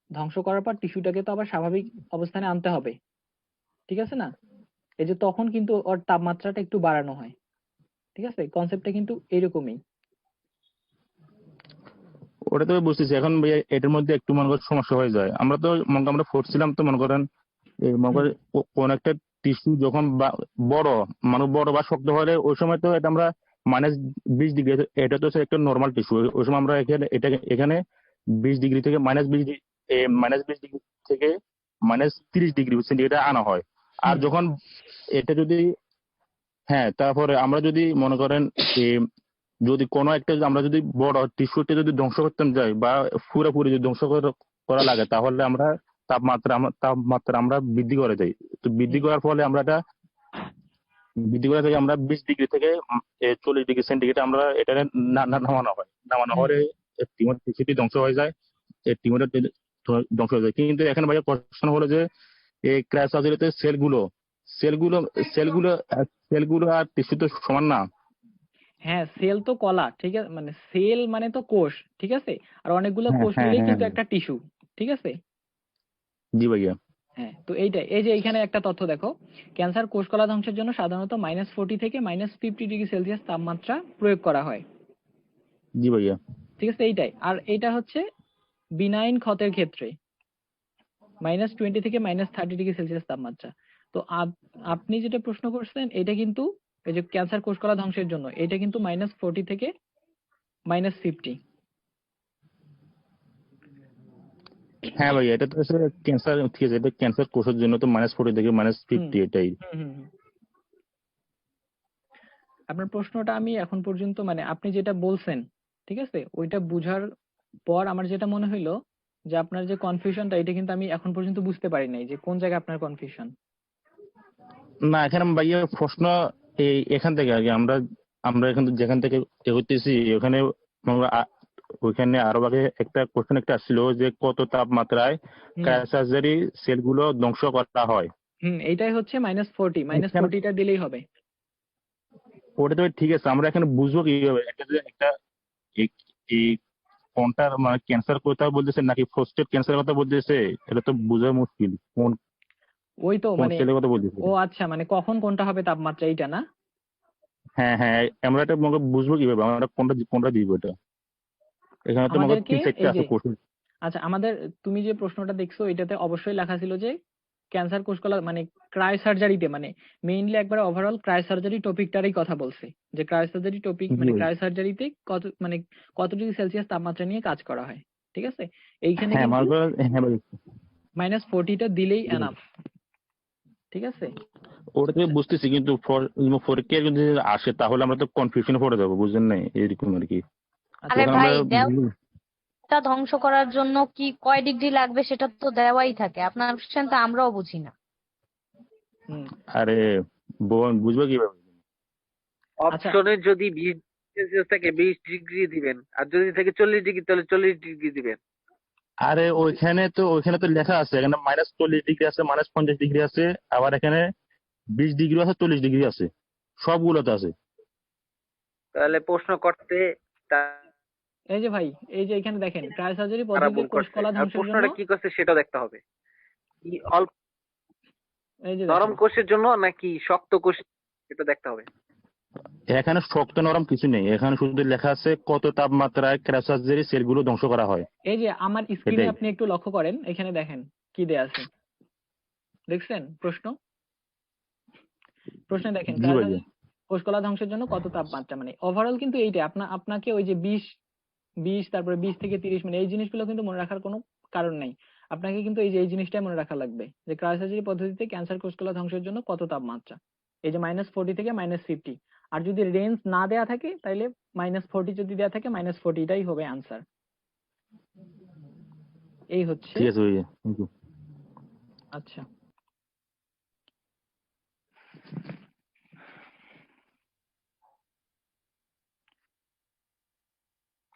ধ্বংস করার পর টিস্যুটাকে তো আবার স্বাভাবিক অবস্থানে আনতে হবে, ঠিক আছে না। এই যে তখন কিন্তু ওর তাপমাত্রাটা একটু বাড়ানো হয়, ঠিক আছে, কনসেপ্টটা কিন্তু এরকমই। ওটা তো বুঝতেছি। এখন ভাইয়া এটার মধ্যে একটু মনে করেন সমস্যা হয়ে যায়। আমরা তো মনে করেন আমরা পড়ছিলাম তো, মনে করেন মনে হুম করেন কোন একটা টিস্যু যখন বড়, মানে বড় বা শক্ত হলে ওই সময় তো এটা আমরা -20 ডিগ্রি, এটা তো একটা নর্মাল টিস্যু, ওই সময় আমরা এখানে 20 ডিগ্রি থেকে -20 ডিগ্রি থেকে -30 ডিগ্রি সেন্টিগ্রেড আনা হয়। আর হুম যখন এটা যদি, হ্যাঁ, তারপরে আমরা যদি মনে করেন এ, যদি কোনো একটা আমরা যদি বড় টিস্যুটা যদি ধ্বংস করতে যাই বা পুরোপুরি যদি ধ্বংস করা লাগে, তাহলে আমরা তাপমাত্রা আমরা বৃদ্ধি করে যাই। তো বৃদ্ধি হুম করার ফলে বৃদ্ধি করা থেকে আমরা 20 ডিগ্রি থেকে 40 ডিগ্রি সেন্টিগ্রেড আমরা এটা নামানো হুম হলে টিস্যুটি ধ্বংস হয়ে যায়, এই টিউমারটা ধ্বংস হয়ে যায়। কিন্তু এখানে ভাইয়া প্রশ্ন হলো যে এই ক্র্যাশ সার্জারিতে সেলগুলো সেলগুলো সেলগুলো আর টিস্যু তো সমান না। হ্যাঁ, সেল তো কলা, ঠিক আছে, মানে সেল মানে তো কোষ, ঠিক আছে, আর অনেকগুলো হ্যাঁ কোষ হ্যাঁ মিলেই হ্যাঁ কিন্তু হ্যাঁ। একটা টিস্যু, ঠিক আছে। জি ভাইয়া। হ্যাঁ, তো এইটাই, এই যে এখানে একটা তথ্য দেখো, ক্যান্সার কোষকলা ধ্বংসের জন্য সাধারণত -40 থেকে -50 ডিগ্রি সেলসিয়াস তাপমাত্রা প্রয়োগ করা হয়, জি ভাইয়া। ঠিক আছে। এইটাই, আর এইটা হচ্ছে বিনাইন ক্ষতের ক্ষেত্রে -20 থেকে -30 ডিগ্রি সেলসিয়াস তাপমাত্রা। তো আপনি যেটা প্রশ্ন করছেন এটা কিন্তু এই যে ক্যান্সার কোষকলা ধ্বংসের জন্য এটা কিন্তু -40 থেকে -50। হ্যাঁ ভাইয়া, এটা তো আসলে ক্যান্সার, ঠিক আছে, এটা ক্যান্সার কোষের জন্য তো -40 থেকে হুম -50 এটাই। হুম হুম হুম। আপনার প্রশ্নটা আমি এখন পর্যন্ত মানে আপনি যেটা বলছেন, ঠিক আছে, ওইটা বুঝার পর আমার যেটা মনে হইলো যে আপনার যে কনফিউশনটা এটা কিন্তু আমি এখন পর্যন্ত বুঝতে পারি নাই যে কোন জায়গায় আপনার কনফিউশন। না, এখানে ভাইয়া প্রশ্ন এখান থেকে আগে আমরা আমরা এখান যেখান থেকে এগোতেছি ওখানে আমরা ওইখানে আরো আগে একটা কোশ্চেন একটা আসছিল যে কত তাপমাত্রায় হুম সার্জারি সেলগুলো ধ্বংস করা হয়। এইটাই হচ্ছে -40, এখানে -40টা দিলেই হবে। ওটা তো ঠিক আছে, আমরা এখানে বুঝবো কিভাবে একটা যে একটা এই- এই কোনটা মানে ক্যান্সার কথা বলতেছে নাকি প্রস্টেট ক্যান্সারের কথা বলতেছে, এটা তো বোঝা মুশকিল কোন ওই তো কোন মানে, সেলের কথা বলতেছে। ও আচ্ছা, মানে কখন কোনটা হবে তাপমাত্রা এইটা না। হ্যাঁ হ্যাঁ, আমরা এটা মনে করি বুঝবো কিভাবে, আমরা কোনটা কোনটা দিব এটা? এখানে তো মনে করি আমাদেরকে 3-4টা এই আছে যে, কোশ্চেন। আচ্ছা, আমাদের তুমি যে প্রশ্নটা দেখছো এটাতে অবশ্যই লেখা ছিল যে ক্যান্সার কোষকলা মানে ক্রায় সার্জারিতে মানে মেইনলি একবার ওভারঅল ক্রায় সার্জারি টপিকটারই কথা বলছে, যে ক্রায় সার্জারি টপিক জি মানে ভাই। ক্রায় সার্জারিতে কত ডিগ্রি সেলসিয়াস তাপমাত্রা নিয়ে কাজ করা হয়। ঠিক আছে, এইখানে হ্যাঁ কিন্তু হ্যাঁ ভাই, -40টা দিলেই জি ভাই। এনাফ। ঠিক আছে, ওটা তো বুঝতেছি, কিন্তু পরীক্ষায় যদি আসে তাহলে আমরা তো কনফিউশনে পড়ে যাবো, বুঝলেন না, এরকম আর কি। আচ্ছা আরে তখন ভাই, আমরা দেওয়ালটা ধ্বংস করার জন্য কি কয় ডিগ্রি লাগবে সেটা তো দেওয়াই থাকে, আপনার কোশ্চেন তো আমরাও বুঝি না। হুম আরে বুঝবো কিভাবে? আচ্ছা অপশনে যদি 20 সেলসিয়াস থাকে 20 ডিগ্রি দিবেন, আর যদি থাকে 40 ডিগ্রি তাহলে 40 ডিগ্রি দিবেন। আরে ওইখানে তো লেখা আছে, এখানে -40 ডিগ্রি আছে, -50 ডিগ্রি আছে, আবার এখানে 20 ডিগ্রি আছে, 40 ডিগ্রি আছে, সবগুলোতে আছে। তাহলে প্রশ্ন করতে এই যে ভাই, এই যে এখানে দেখেন ক্রায় সার্জারি তারা পদ্ধতিতে ভুল কোষ করছে, কলা আর ধ্বংসের জন্য, প্রশ্নটা কি করছে সেটা দেখতে হবে। কি অল্প এই যে নরম দেখেন কোষের জন্য নাকি শক্ত কোষ, এটা দেখতে হবে। এখানে শক্ত নরম কিছু নেই, এখানে শুধু লেখা আছে কত তাপমাত্রায় ক্র্যাশ সার্জারি সেলগুলো ধ্বংস করা হয়, এই যে আমার স্ক্রিনে এটাই। আপনি একটু লক্ষ্য করেন, এখানে দেখেন কি দেয়া আছে, দেখছেন প্রশ্নে দেখেন জি ভাইয়া। কোষ কলা ধ্বংসের জন্য কত তাপমাত্রা, মানে ওভারঅল কিন্তু এইটা আপনাকে ওই যে 20 তারপরে 20 থেকে 30 মানে এই জিনিসগুলো কিন্তু মনে রাখার কোনো কারণ নাই। আপনাকে কিন্তু এই জিনিসটাই মনে রাখা লাগবে যে ক্রায়োসার্জারি পদ্ধতিতে ক্যান্সার কোষকলা ধ্বংসের জন্য কত তাপমাত্রা, এই যে -40 থেকে -50। আর যদি রেঞ্জ না দেয়া থাকে তাহলে -40, যদি দেয়া থাকে -40টাই হবে আনসার। এই হচ্ছে। ঠিক আছে ভাইয়া, থ্যাংক ইউ। আচ্ছা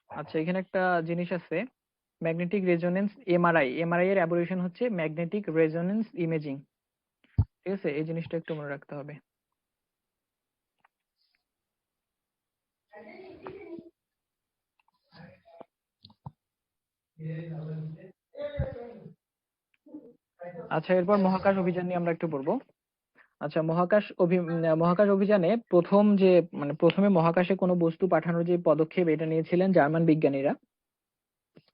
আচ্ছা এখানে একটা জিনিস আছে, ম্যাগনেটিক রেজোনেন্স এমআরআই এর অ্যাবরিভিয়েশন হচ্ছে ম্যাগনেটিক রেজোনেন্স ইমেজিং। ঠিক আছে, এই জিনিসটা একটু মনে রাখতে হবে। আচ্ছা এরপর মহাকাশ অভিযান নিয়ে আমরা একটু পড়বো। আচ্ছা মহাকাশ অভিযানে প্রথমে মহাকাশে কোনো বস্তু পাঠানোর যে পদক্ষেপ এটা নিয়েছিলেন জার্মান বিজ্ঞানীরা।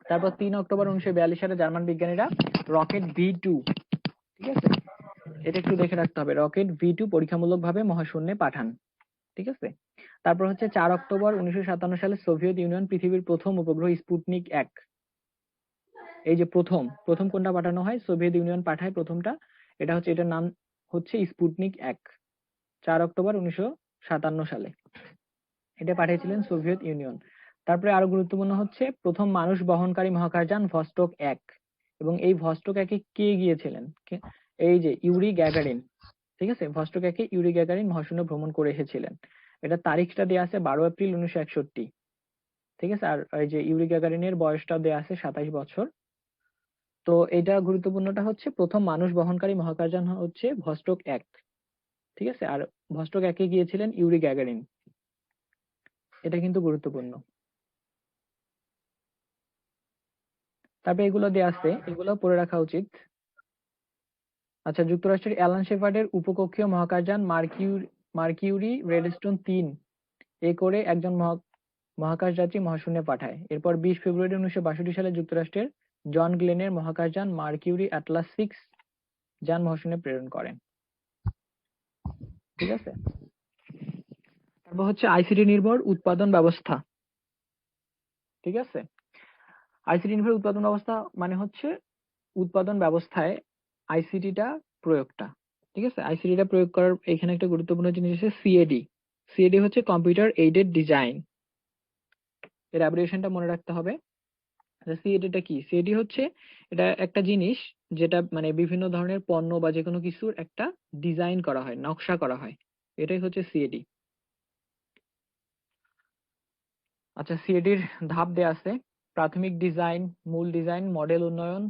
তারপর 3 অক্টোবর 1942 সালে জার্মান বিজ্ঞানীরা রকেট V2, ঠিক আছে, এটা একটু দেখে রাখতে হবে, রকেট V2 পরীক্ষামূলকভাবে মহাশূন্যে পাঠান। ঠিক আছে, তারপর হচ্ছে 4 অক্টোবর 1957 সালে সোভিয়েত ইউনিয়ন পৃথিবীর প্রথম উপগ্রহ স্পুটনিক 1, এই যে প্রথম কোনটা পাঠানো হয়, সোভিয়েত ইউনিয়ন পাঠায় প্রথমটা, এটার নাম হচ্ছে স্পুটনিক 1, 4 অক্টোবর 1957 সালে এটা পাঠিয়েছিলেন সোভিয়েত ইউনিয়ন। তারপরে আরো গুরুত্বপূর্ণ হচ্ছে প্রথম মানুষ বহনকারী মহাকাশযান ভস্টক 1, এবং এই ভস্টক 1-এ কে গিয়েছিলেন, এই যে ইউরি গ্যাগারিন। ঠিক আছে, ভস্টক 1-এ ইউরি গ্যাগারিন মহাশূন্য ভ্রমণ করে এসেছিলেন। এটা তারিখটা দেওয়া আছে 12 এপ্রিল 1961। ঠিক আছে, আর এই যে ইউরি গ্যাগারিনের বয়সটা দেওয়া আছে 27 বছর। তো এটা গুরুত্বপূর্ণটা হচ্ছে প্রথম মানুষ বহনকারী মহাকাশযান হচ্ছে ভস্টক 1। ঠিক আছে, আর ভস্টক 1-এ গিয়েছিলেন ইউরি গ্যাগারিন, এটা কিন্তু গুরুত্বপূর্ণ। তারপরে এগুলো দেওয়া আছে, এগুলো পড়ে রাখা উচিত। আচ্ছা যুক্তরাষ্ট্রের অ্যালান শেপার্ডের উপকক্ষীয় মহাকাশযান মার্কিউরি রেডস্টোন 3 এ করে একজন মহাকাশযাত্রী মহাশূন্যে পাঠায়। এরপর 20 ফেব্রুয়ারি 1962 সালে যুক্তরাষ্ট্রের জন গ্লেনের মহাকাশযান মার্কিউরি অ্যাটলাস 6 যান মহাশূন্যে প্রেরণ করেন। ঠিক আছে, তারপর হচ্ছে আইসিটি নির্ভর উৎপাদন ব্যবস্থা। ঠিক আছে, আইসিটি নির্ভর উৎপাদন ব্যবস্থা মানে হচ্ছে উৎপাদন ব্যবস্থায় আইসিটিটা প্রয়োগটা। ঠিক আছে, আইসিটিটা প্রয়োগ করার এখানে একটা গুরুত্বপূর্ণ জিনিস আছে সিএডি হচ্ছে কম্পিউটার এইডেড ডিজাইন, এর অ্যাব্রিভিয়েশনটা মনে রাখতে হবে। সিএডিটা কি, সিএডি হচ্ছে এটা একটা জিনিস যেটা মানে বিভিন্ন ধরনের পণ্য বা যে কোনো কিছুর একটা ডিজাইন করা হয়, নকশা করা হয়, এটাই হচ্ছে সিএডি। আচ্ছা সিএডির ধাপ দেয়া আছে, প্রাথমিক ডিজাইন, মূল ডিজাইন, মডেল উন্নয়ন,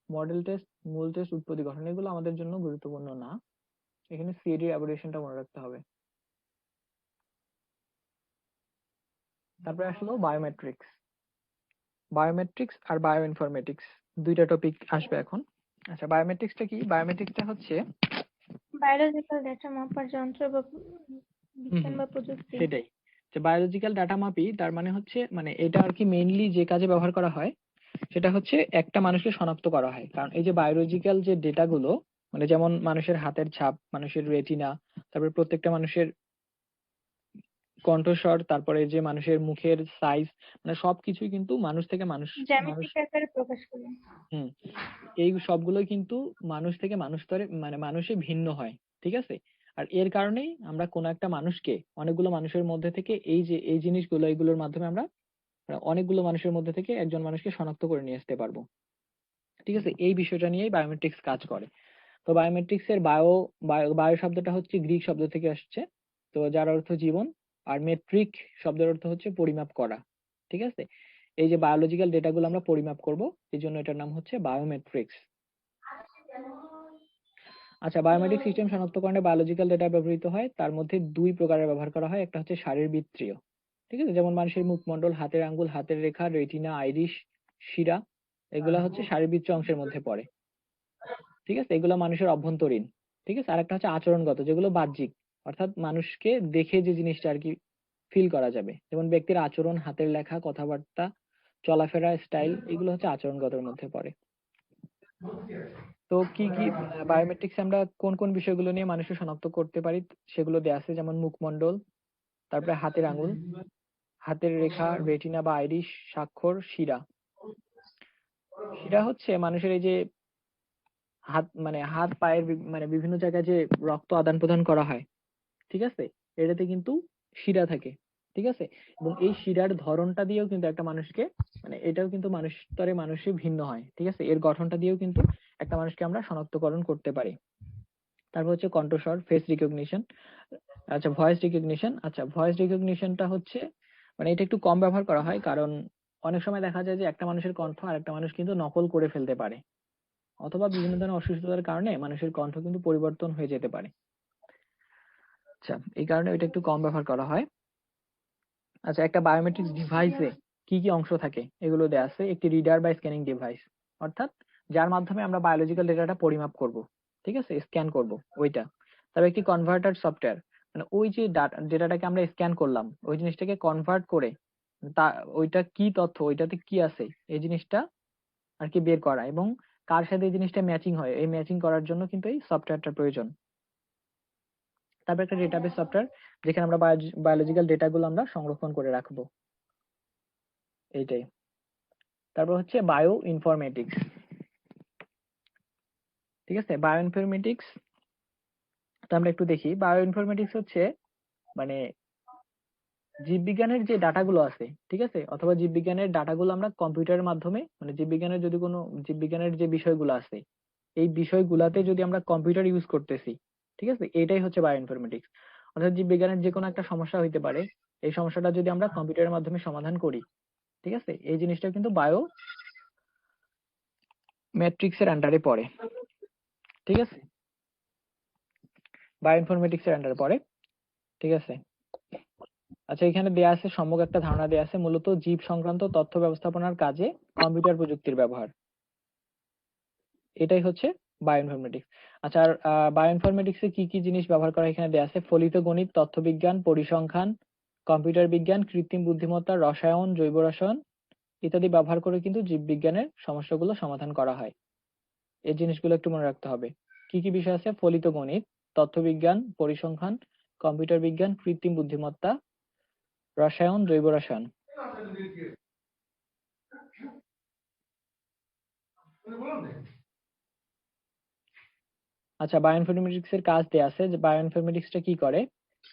মডেল টেস্ট, মূল টেস্ট, উৎপত্তি গঠন। এগুলো আমাদের জন্য গুরুত্বপূর্ণ না, এখানে সিএডির অ্যাব্রিভিয়েশনটা মনে রাখতে হবে। তারপরে আসলো বায়োমেট্রিক্স আর বায়ো ইনফরমেটিক্স, দুইটা টপিক আসবে এখন। আচ্ছা বায়োমেট্রিক্সটা কি, বায়োমেট্রিক্সটা হচ্ছে বায়োলজিক্যাল ডেটা মাপার যন্ত্র বা বিজ্ঞান বা প্রযুক্তি। সেটাই, যে বায়োলজিক্যাল ডাটা মাপি, তার মানে হচ্ছে মানে এটা আর কি মেইনলি যে কাজে ব্যবহার করা হয় সেটা হচ্ছে একটা মানুষকে শনাক্ত করা হয়। কারণ এই যে বায়োলজিক্যাল যে ডেটাগুলো মানে যেমন মানুষের হাতের ছাপ, মানুষের রেটিনা, তারপরে প্রত্যেকটা মানুষের কণ্ঠস্বর, তারপরে যে মানুষের মুখের সাইজ, মানে সবকিছুই কিন্তু মানুষ থেকে মানুষ মানুষ জ্যামিতিক আকারে প্রকাশ করে। হুম এই সবগুলোই কিন্তু মানুষ থেকে মানুষ স্তরে মানে মানুষে ভিন্ন হয়, ঠিক আছে। আর এর কারণেই আমরা কোনো একটা মানুষকে অনেকগুলো মানুষের মধ্যে থেকে এই যে এই জিনিসগুলো এগুলোর মাধ্যমে আমরা অনেকগুলো মানুষের মধ্যে থেকে একজন মানুষকে শনাক্ত করে নিয়ে আসতে পারবো, ঠিক আছে। এই বিষয়টা নিয়েই বায়োমেট্রিক্স কাজ করে। তো বায়োমেট্রিক্স এর বায়ো শব্দটা হচ্ছে গ্রিক শব্দ থেকে আসছে, তো যার অর্থ জীবন। আর মেট্রিক শব্দের অর্থ হচ্ছে পরিমাপ করা, ঠিক আছে। এই যে বায়োলজিক্যাল ডেটাগুলো আমরা পরিমাপ করব, এই জন্য এটার নাম হচ্ছে বায়োমেট্রিক্স। আচ্ছা, বায়োমেট্রিক সিস্টেম শনাক্তকরণে বায়োলজিক্যাল ডেটা ব্যবহৃত হয়, তার মধ্যে দুই প্রকারের ব্যবহার করা হয়। একটা হচ্ছে শারীরবৃত্তীয়, ঠিক আছে, যেমন মানুষের মুখমণ্ডল, হাতের আঙ্গুল, হাতের রেখা, রেটিনা, আইরিশ, শিরা, এগুলা হচ্ছে শারীরবৃত্তীয় অংশের মধ্যে পড়ে, ঠিক আছে। এগুলো মানুষের অভ্যন্তরীণ, ঠিক আছে। আর একটা হচ্ছে আচরণগত, যেগুলো বাহ্যিক, অর্থাৎ মানুষকে দেখে যে জিনিসটা আর কি ফিল করা যাবে, যেমন ব্যক্তির আচরণ, হাতের লেখা, কথাবার্তা, চলাফেরা, স্টাইল, এগুলো হচ্ছে আচরণগতের মধ্যে পড়ে। তো কি কি বায়োমেট্রিক্স আমরা কোন কোন বিষয়গুলো নিয়ে মানুষের শনাক্ত করতে পারি সেগুলো দেয়া আছে, যেমন মুখমণ্ডল, তারপরে হাতের আঙ্গুল, হাতের রেখা, রেটিনা বা আইরিশ, স্বাক্ষর, শিরা। শিরা হচ্ছে মানুষের এই যে হাত মানে হাত পায়ের মানে বিভিন্ন জায়গায় যে রক্ত আদান প্রদান করা হয়, ঠিক আছে, এটাতে কিন্তু শিরা থাকে, ঠিক আছে। এবং এই শিরার ধরনটা দিয়েও কিন্তু একটা মানুষকে মানে এটাও কিন্তু মানুষ স্তরে মানুষে ভিন্ন হয়, ঠিক আছে। এর গঠনটা দিয়েও কিন্তু একটা মানুষকে আমরা শনাক্তকরণ করতে পারি। তারপর হচ্ছে কণ্ঠস্বর, ফেস রিকগনিশন, আচ্ছা ভয়েস রিকগনিশন। আচ্ছা, ভয়েস রিকগনিশনটা হচ্ছে মানে এটা একটু কম ব্যবহার করা হয়, কারণ অনেক সময় দেখা যায় যে একটা মানুষের কণ্ঠ আর একটা মানুষ কিন্তু নকল করে ফেলতে পারে, অথবা বিভিন্ন ধরনের অসুস্থতার কারণে মানুষের কণ্ঠ কিন্তু পরিবর্তন হয়ে যেতে পারে। আচ্ছা, এই কারণে এটা একটু কম ব্যবহার করা হয়। আচ্ছা, একটা বায়োমেট্রিক ডিভাইসে কি কি অংশ থাকে এগুলো দেয়া আছে। একটি রিডার বা স্ক্যানিং ডিভাইস, অর্থাৎ যার মাধ্যমে আমরা বায়োলজিক্যাল ডেটাটা পরিমাপ করব, ঠিক আছে, স্ক্যান করব ওইটা। তারপর একটি কনভার্টার সফটওয়্যার, মানে ওই যে ডেটাটাকে আমরা স্ক্যান করলাম ওই জিনিসটাকে কনভার্ট করে তা ওইটা কি তথ্য, ওইটাতে কি আছে এই জিনিসটা আর কি বের করা, এবং কার সাথে এই জিনিসটা ম্যাচিং হয় এই ম্যাচিং করার জন্য কিন্তু এই সফটওয়্যারটার প্রয়োজন। তারপর একটা ডেটাবেস সফটওয়্যার, যেখানে আমরা বায়োলজিক্যাল ডেটাগুলো আমরা সংরক্ষণ করে রাখবো, এইটাই। তারপর হচ্ছে বায়ো ইনফরমেটিক্স, ঠিক আছে। বায়ো ইনফরমেটিক্স তো আমরা একটু দেখি। বায়ো ইনফরমেটিক্স হচ্ছে মানে জীববিজ্ঞানের যে ডাটাগুলো আছে, ঠিক আছে, অথবা জীববিজ্ঞানের ডাটাগুলো আমরা কম্পিউটারের মাধ্যমে মানে জীববিজ্ঞানের যদি কোনো জীববিজ্ঞানের যে বিষয়গুলো আছে এই বিষয়গুলাতে যদি আমরা কম্পিউটার ইউজ করতেছি, ঠিক আছে, এটাই হচ্ছে বায়ো ইনফরমেটিক্স। অর্থাৎ জীববিজ্ঞানের যে কোনো একটা সমস্যা হইতে পারে, এই সমস্যাটা যদি আমরা কম্পিউটারের মাধ্যমে সমাধান করি, ঠিক আছে, এই জিনিসটা কিন্তু বায়ো ম্যাট্রিক্সের আন্ডারে পড়ে, ঠিক আছে, বায়ো ইনফরমেটিক্স এর আন্ডারে পড়ে, ঠিক আছে। আচ্ছা, এখানে দেয়া আছে সম্যক একটা ধারণা দেয়া আছে, মূলত জীব সংক্রান্ত তথ্য ব্যবস্থাপনার কাজে কম্পিউটার প্রযুক্তির ব্যবহার, এটাই হচ্ছে বায়ো ইনফরমেটিক্স। আচ্ছা, আর বায়ো ইনফরমেটিক্স এ কি কি জিনিস ব্যবহার করা এখানে দেয়া আছে, ফলিত গণিত, তথ্যবিজ্ঞান, পরিসংখ্যান, কম্পিউটার বিজ্ঞান, কৃত্রিম বুদ্ধিমত্তা, রসায়ন, জৈব রসায়ন ইত্যাদি ব্যবহার করে কিন্তু জীববিজ্ঞানের সমস্যাগুলো সমাধান করা হয়। এই জিনিসগুলো একটু মনে রাখতে হবে। কি কি বিষয় আছে, ফলিত গণিত, তথ্যবিজ্ঞান, পরিসংখ্যান, কম্পিউটার বিজ্ঞান, কৃত্রিম বুদ্ধিমত্তা, রসায়ন, জৈব রসায়ন। আচ্ছা, বায়োইনফরমেটিক্স এর কাজ দেয়া আছে যে বায়োইনফরমেটিক্সটা কি করে,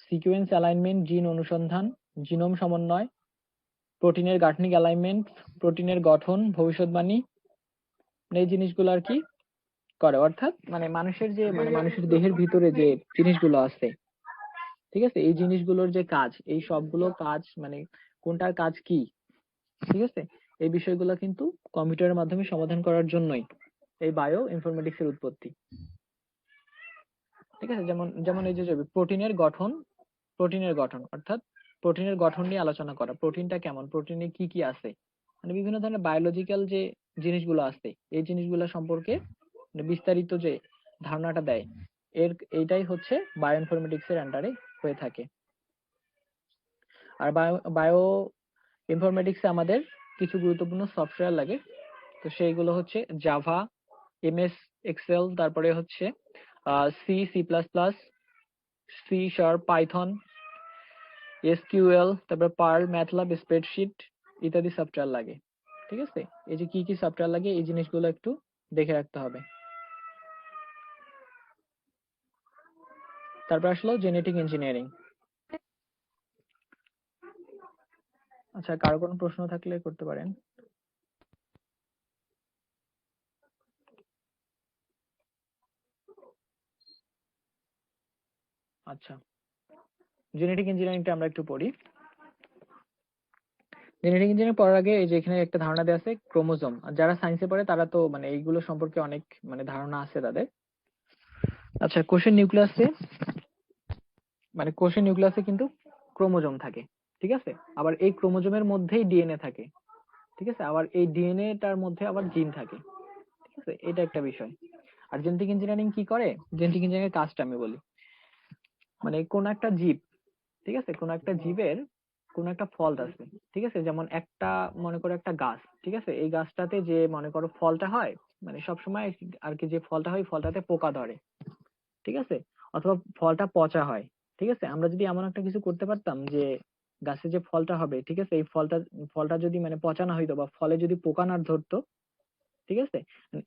সিকোয়েন্স অ্যালাইনমেন্ট, জিন অনুসন্ধান, জিনোম সমন্বয়, প্রোটিনের গাঠনিক অ্যালাইনমেন্ট, প্রোটিনের গঠন, ভবিষ্যৎবাণী, এই জিনিসগুলো আর কি করে। অর্থাৎ মানে মানুষের যে মানে মানুষের দেহের ভিতরে যে জিনিসগুলো আছে, ঠিক আছে, এই জিনিসগুলোর যে কাজ, এই সবগুলো কাজ মানে কোনটার কাজ কি, ঠিক আছে, এই বিষয়গুলো কিন্তু কম্পিউটারের মাধ্যমে সমাধান করার জন্যই এই বায়ো ইনফরমেটিক্স এর উৎপত্তি, ঠিক আছে। যেমন যেমন এই যে প্রোটিনের গঠন অর্থাৎ প্রোটিনের গঠন নিয়ে আলোচনা করা, প্রোটিনটা কেমন, প্রোটিনে কি কি আছে, মানে বিভিন্ন ধরনের বায়োলজিক্যাল যে জিনিসগুলো আছে এই জিনিসগুলো সম্পর্কে মানে বিস্তারিত যে ধারণাটা দেয়, এইটাই হচ্ছে বায়ো ইনফরমেটিক্স এর আন্ডারে হয়ে থাকে। আর বায়ো ইনফরমেটিক্সে আমাদের কিছু গুরুত্বপূর্ণ সফটওয়্যার লাগে, তো সেইগুলো হচ্ছে জাভা, এমএস এক্সেল, তারপরে হচ্ছে C, C plus plus, C sharp, Python, SQL, তারপরে পার্ল, ম্যাটল্যাব, স্প্রেডশিট ইত্যাদি সফটওয়্যার লাগে। ঠিক আছে, এই যে কি কি সফটওয়্যার লাগে এই জিনিসগুলো একটু দেখে রাখতে হবে। তারপর আসলো জেনেটিক ইঞ্জিনিয়ারিং। আচ্ছা, কারো কোনো প্রশ্ন থাকলে করতে পারেন। আচ্ছা, জেনেটিক ইঞ্জিনিয়ারিংটা আমরা একটু পড়ি। জেনেটিক ইঞ্জিনিয়ারিং পড়ার আগে এই যে এখানে একটা ধারণা দেওয়া আছে ক্রোমোজোম। আর যারা সায়েন্সে পড়ে তারা তো মানে এইগুলো সম্পর্কে অনেক মানে ধারণা আছে তাদের। আচ্ছা, কোষের নিউক্লিয়াসে কিন্তু ক্রোমোজোম থাকে। ঠিক আছে, আবার এই ক্রোমোজোমের মধ্যেই ডিএনএ থাকে। ঠিক আছে, আবার এই ডিএনএ টার মধ্যে আবার জিন থাকে। ঠিক আছে, এটা একটা বিষয়। আর জেনেটিক ইঞ্জিনিয়ারিং কি করে, জেনেটিক ইঞ্জিনিয়ারিং এর কাজটা আমি বলি। মানে কোন একটা জীব, ঠিক আছে, কোন একটা জীবের কোন একটা ফল্ট আছে। ঠিক আছে, যেমন একটা মনে করো একটা গাছ, ঠিক আছে, এই গাছটাতে যে মনে করো ফলটা হয়, মানে সবসময় আর কি যে ফলটা হয় ফলটাতে পোকা ধরে। ঠিক আছে, অথবা ফলটা পচা হয়। ঠিক আছে, আমরা যদি এমন একটা কিছু করতে পারতাম যে গাছে যে ফলটা হবে, ঠিক আছে, এই ফলটা যদি মানে পচা না হইতো বা ফলে যদি পোকা না ধরতো, ঠিক আছে,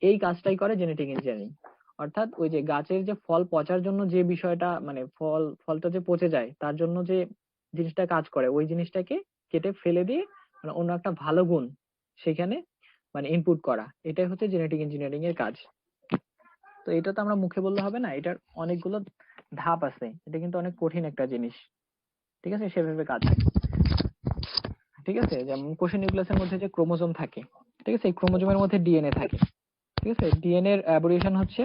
এই কাজটাই করে জেনেটিক ইঞ্জিনিয়ারিং। অর্থাৎ ওই যে গাছের যে ফল পচার জন্য যে বিষয়টা মানে ফলটা যে পচে যায় তার জন্য যে জিনিসটা কাজ করে, ওই জিনিসটাকে কেটে ফেলে দিয়ে মানে অন্য একটা ভালো গুণ সেখানে মানে ইনপুট করা, এটাই হচ্ছে জেনেটিক ইঞ্জিনিয়ারিং এর কাজ। তো এটা তো আমরা মুখে বললে হবে না, এটার অনেকগুলো ধাপ আছে, এটা কিন্তু অনেক কঠিন একটা জিনিস। ঠিক আছে, সেভাবে কাজ হয়। ঠিক আছে, যেমন কোষের নিউক্লিয়াসের মধ্যে যে ক্রোমোজোম থাকে, ঠিক আছে, এই ক্রোমোজোমের মধ্যে ডিএনএ থাকে। ঠিক আছে, ডিএনএ এর অ্যাব্রিভিয়েশন হচ্ছে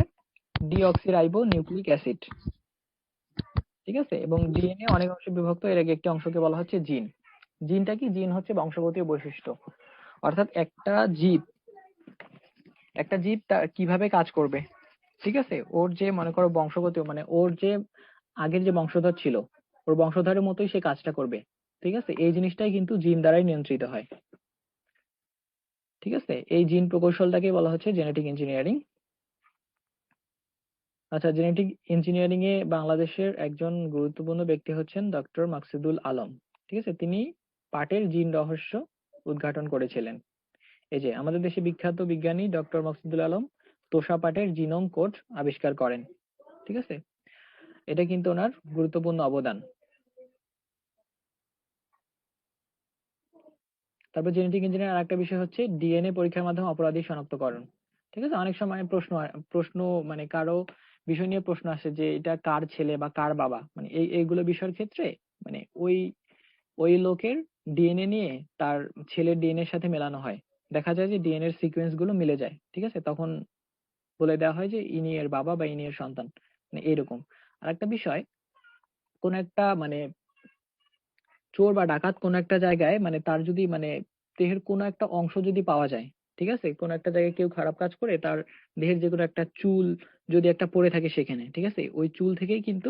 ডিঅক্সিরাইবো নিউক্লিক অ্যাসিড। ঠিক আছে, এবং ডিএনএ অনেক অংশে বিভক্ত, এর আগে একটি অংশকে বলা হচ্ছে জিন। জিনটা কি, জিন হচ্ছে বংশগতীয় বৈশিষ্ট্য। অর্থাৎ একটা জীব তার কিভাবে কাজ করবে, ঠিক আছে, ওর যে মনে করো বংশগতীয় মানে ওর যে আগের যে বংশধর ছিল ওর বংশধরের মতোই সে কাজটা করবে। ঠিক আছে, এই জিনিসটাই কিন্তু জিন দ্বারাই নিয়ন্ত্রিত হয়। ঠিক আছে, এই জিন প্রকৌশলটাকে বলা হচ্ছে জেনেটিক ইঞ্জিনিয়ারিং। আচ্ছা, জেনেটিক ইঞ্জিনিয়ারিং এ বাংলাদেশের একজন গুরুত্বপূর্ণ ব্যক্তি হচ্ছেন ডক্টর মাকসুদুল আলম। ঠিক আছে, তিনি পাটের জিন রহস্য উদ্ঘাটন করেছিলেন। এই যে আমাদের দেশে বিখ্যাত বিজ্ঞানী ডক্টর মাকসুদুল আলম তোষা পাটের জিনোম কোড আবিষ্কার করেন। ঠিক আছে, এটা কিন্তু ওনার গুরুত্বপূর্ণ অবদান। তারপর জেনেটিক ইঞ্জিনিয়ারিং আর একটা বিষয় হচ্ছে ডিএনএ পরীক্ষার মাধ্যমে অপরাধী শনাক্তকরণ। ঠিক আছে, অনেক সময় প্রশ্ন মানে কারো বিষয় নিয়ে প্রশ্ন আসে যে এটা কার ছেলে বা কার বাবা, মানে এইগুলো বিষয়ের ক্ষেত্রে মানে ওই ওই লোকের ডিএনএ নিয়ে তার ছেলের ডিএনএ এর সাথে মেলানো হয়, দেখা যায় যে ডিএনএ এর সিকোয়েন্স গুলো মিলে যায়। ঠিক আছে, তখন বলে দেওয়া হয় যে ইনি এর বাবা বা ইনি এর সন্তান, মানে এরকম। আর একটা বিষয়, কোন একটা মানে চোর বা ডাকাত কোন একটা জায়গায় মানে তার যদি মানে দেহের কোনো একটা অংশ যদি পাওয়া যায়, ঠিক আছে, কোন একটা জায়গায় কেউ খারাপ কাজ করে তার দেহের যে কোনো একটা চুল যদি একটা পড়ে থাকে সেখানে, ঠিক আছে, ওই চুল থেকেই কিন্তু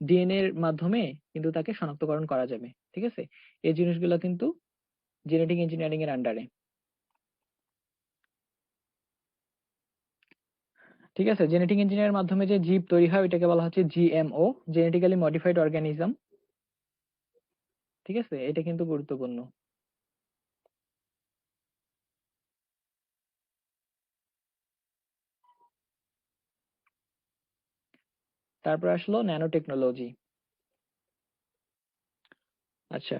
ডিএনএ এর মাধ্যমে কিন্তু তাকে শনাক্তকরণ করা যাবে। ঠিক আছে, এই জিনিসগুলো কিন্তু জেনেটিক ইঞ্জিনিয়ারিং এর আন্ডারে। ঠিক আছে, জেনেটিক ইঞ্জিনিয়ারিং এর মাধ্যমে যে জীব তৈরি হয় এটাকে বলা হচ্ছে জিএমও, জেনেটিক্যালি মডিফাইড অর্গানিজম। ঠিক আছে, এটা কিন্তু গুরুত্বপূর্ণ। তারপর আসলো ন্যানো টেকনোলজি। আচ্ছা,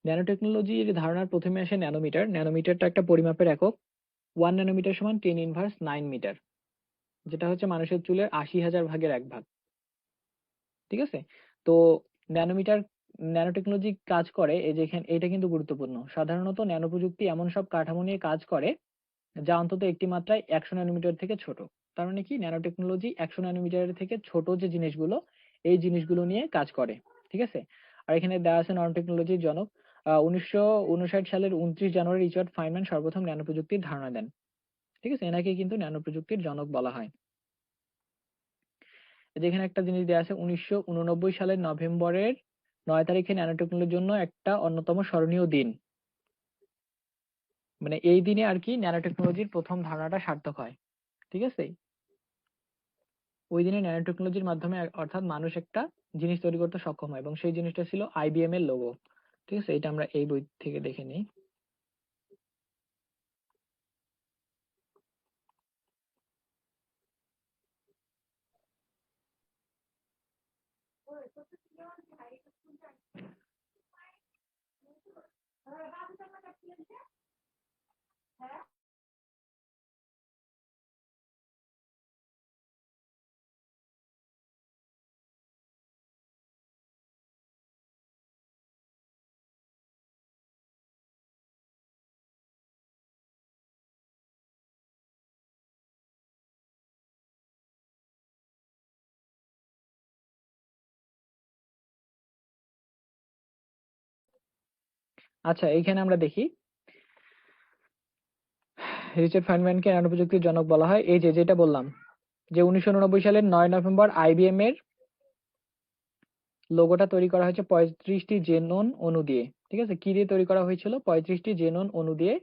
ন্যানো টেকনোলজির ধারণার প্রথমে আসে ন্যানোমিটার। ন্যানোমিটারটা একটা পরিমাপের একক। 1 ন্যানোমিটার সমান 10⁻৯ মিটার, যেটা হচ্ছে মানুষের চুলের ৮০,০০০ ভাগের 1 ভাগ। ঠিক আছে, তো ন্যানোমিটার ন্যানো টেকনোলজি কাজ করে এই যে এটা কিন্তু গুরুত্বপূর্ণ। সাধারণত ন্যানো প্রযুক্তি এমন সব কাঠামো নিয়ে কাজ করে যা অন্তত একটি মাত্রায় 100 ন্যানোমিটার থেকে ছোট। তার মানে কি, ন্যানো টেকনোলজি 100 ন্যানোমিটারের থেকে ছোট যে জিনিসগুলো এই জিনিসগুলো নিয়ে কাজ করে। ঠিক আছে, আর এখানে দেওয়া আছে ন্যানো টেকনোলজির জনক। 1959 সালের 29 জানুয়ারি রিচার্ড ফাইনম্যান সর্বপ্রথম ন্যানো প্রযুক্তির ধারণা দেন। ঠিক আছে, এনাকে কিন্তু ন্যানো প্রযুক্তির জনক বলা হয়। যেখানে একটা জিনিস দেওয়া আছে 1989 সালের নভেম্বরের 9 তারিখে ন্যানো টেকনোলজির জন্য একটা অন্যতম স্মরণীয় দিন। মানে এই দিনে আর কি ন্যানো টেকনোলজির প্রথম ধারণাটা সার্থক হয়। ঠিক আছে? ওই দিনে ন্যানো টেকনোলজির মাধ্যমে অর্থাৎ মানুষ একটা জিনিস তৈরি করতে সক্ষম হয় এবং সেই জিনিসটা ছিল IBM এর লোগো। ঠিক আছে, এটা আমরা এই বই থেকে দেখে নিই। আচ্ছা, এইখানে আমরা দেখি রিচার্ড ফাইনম্যানকে ন্যানো প্রযুক্তির জনক বলা হয়। এই যে যেটা বললাম যে 1989 সালের 9 নভেম্বর IBM এর লোগোটা তৈরি করা হয়েছে 35টি জেনন অণু দিয়ে। ঠিক আছে, কি দিয়ে তৈরি করা হয়েছিল? 35টি জেনন অণু দিয়ে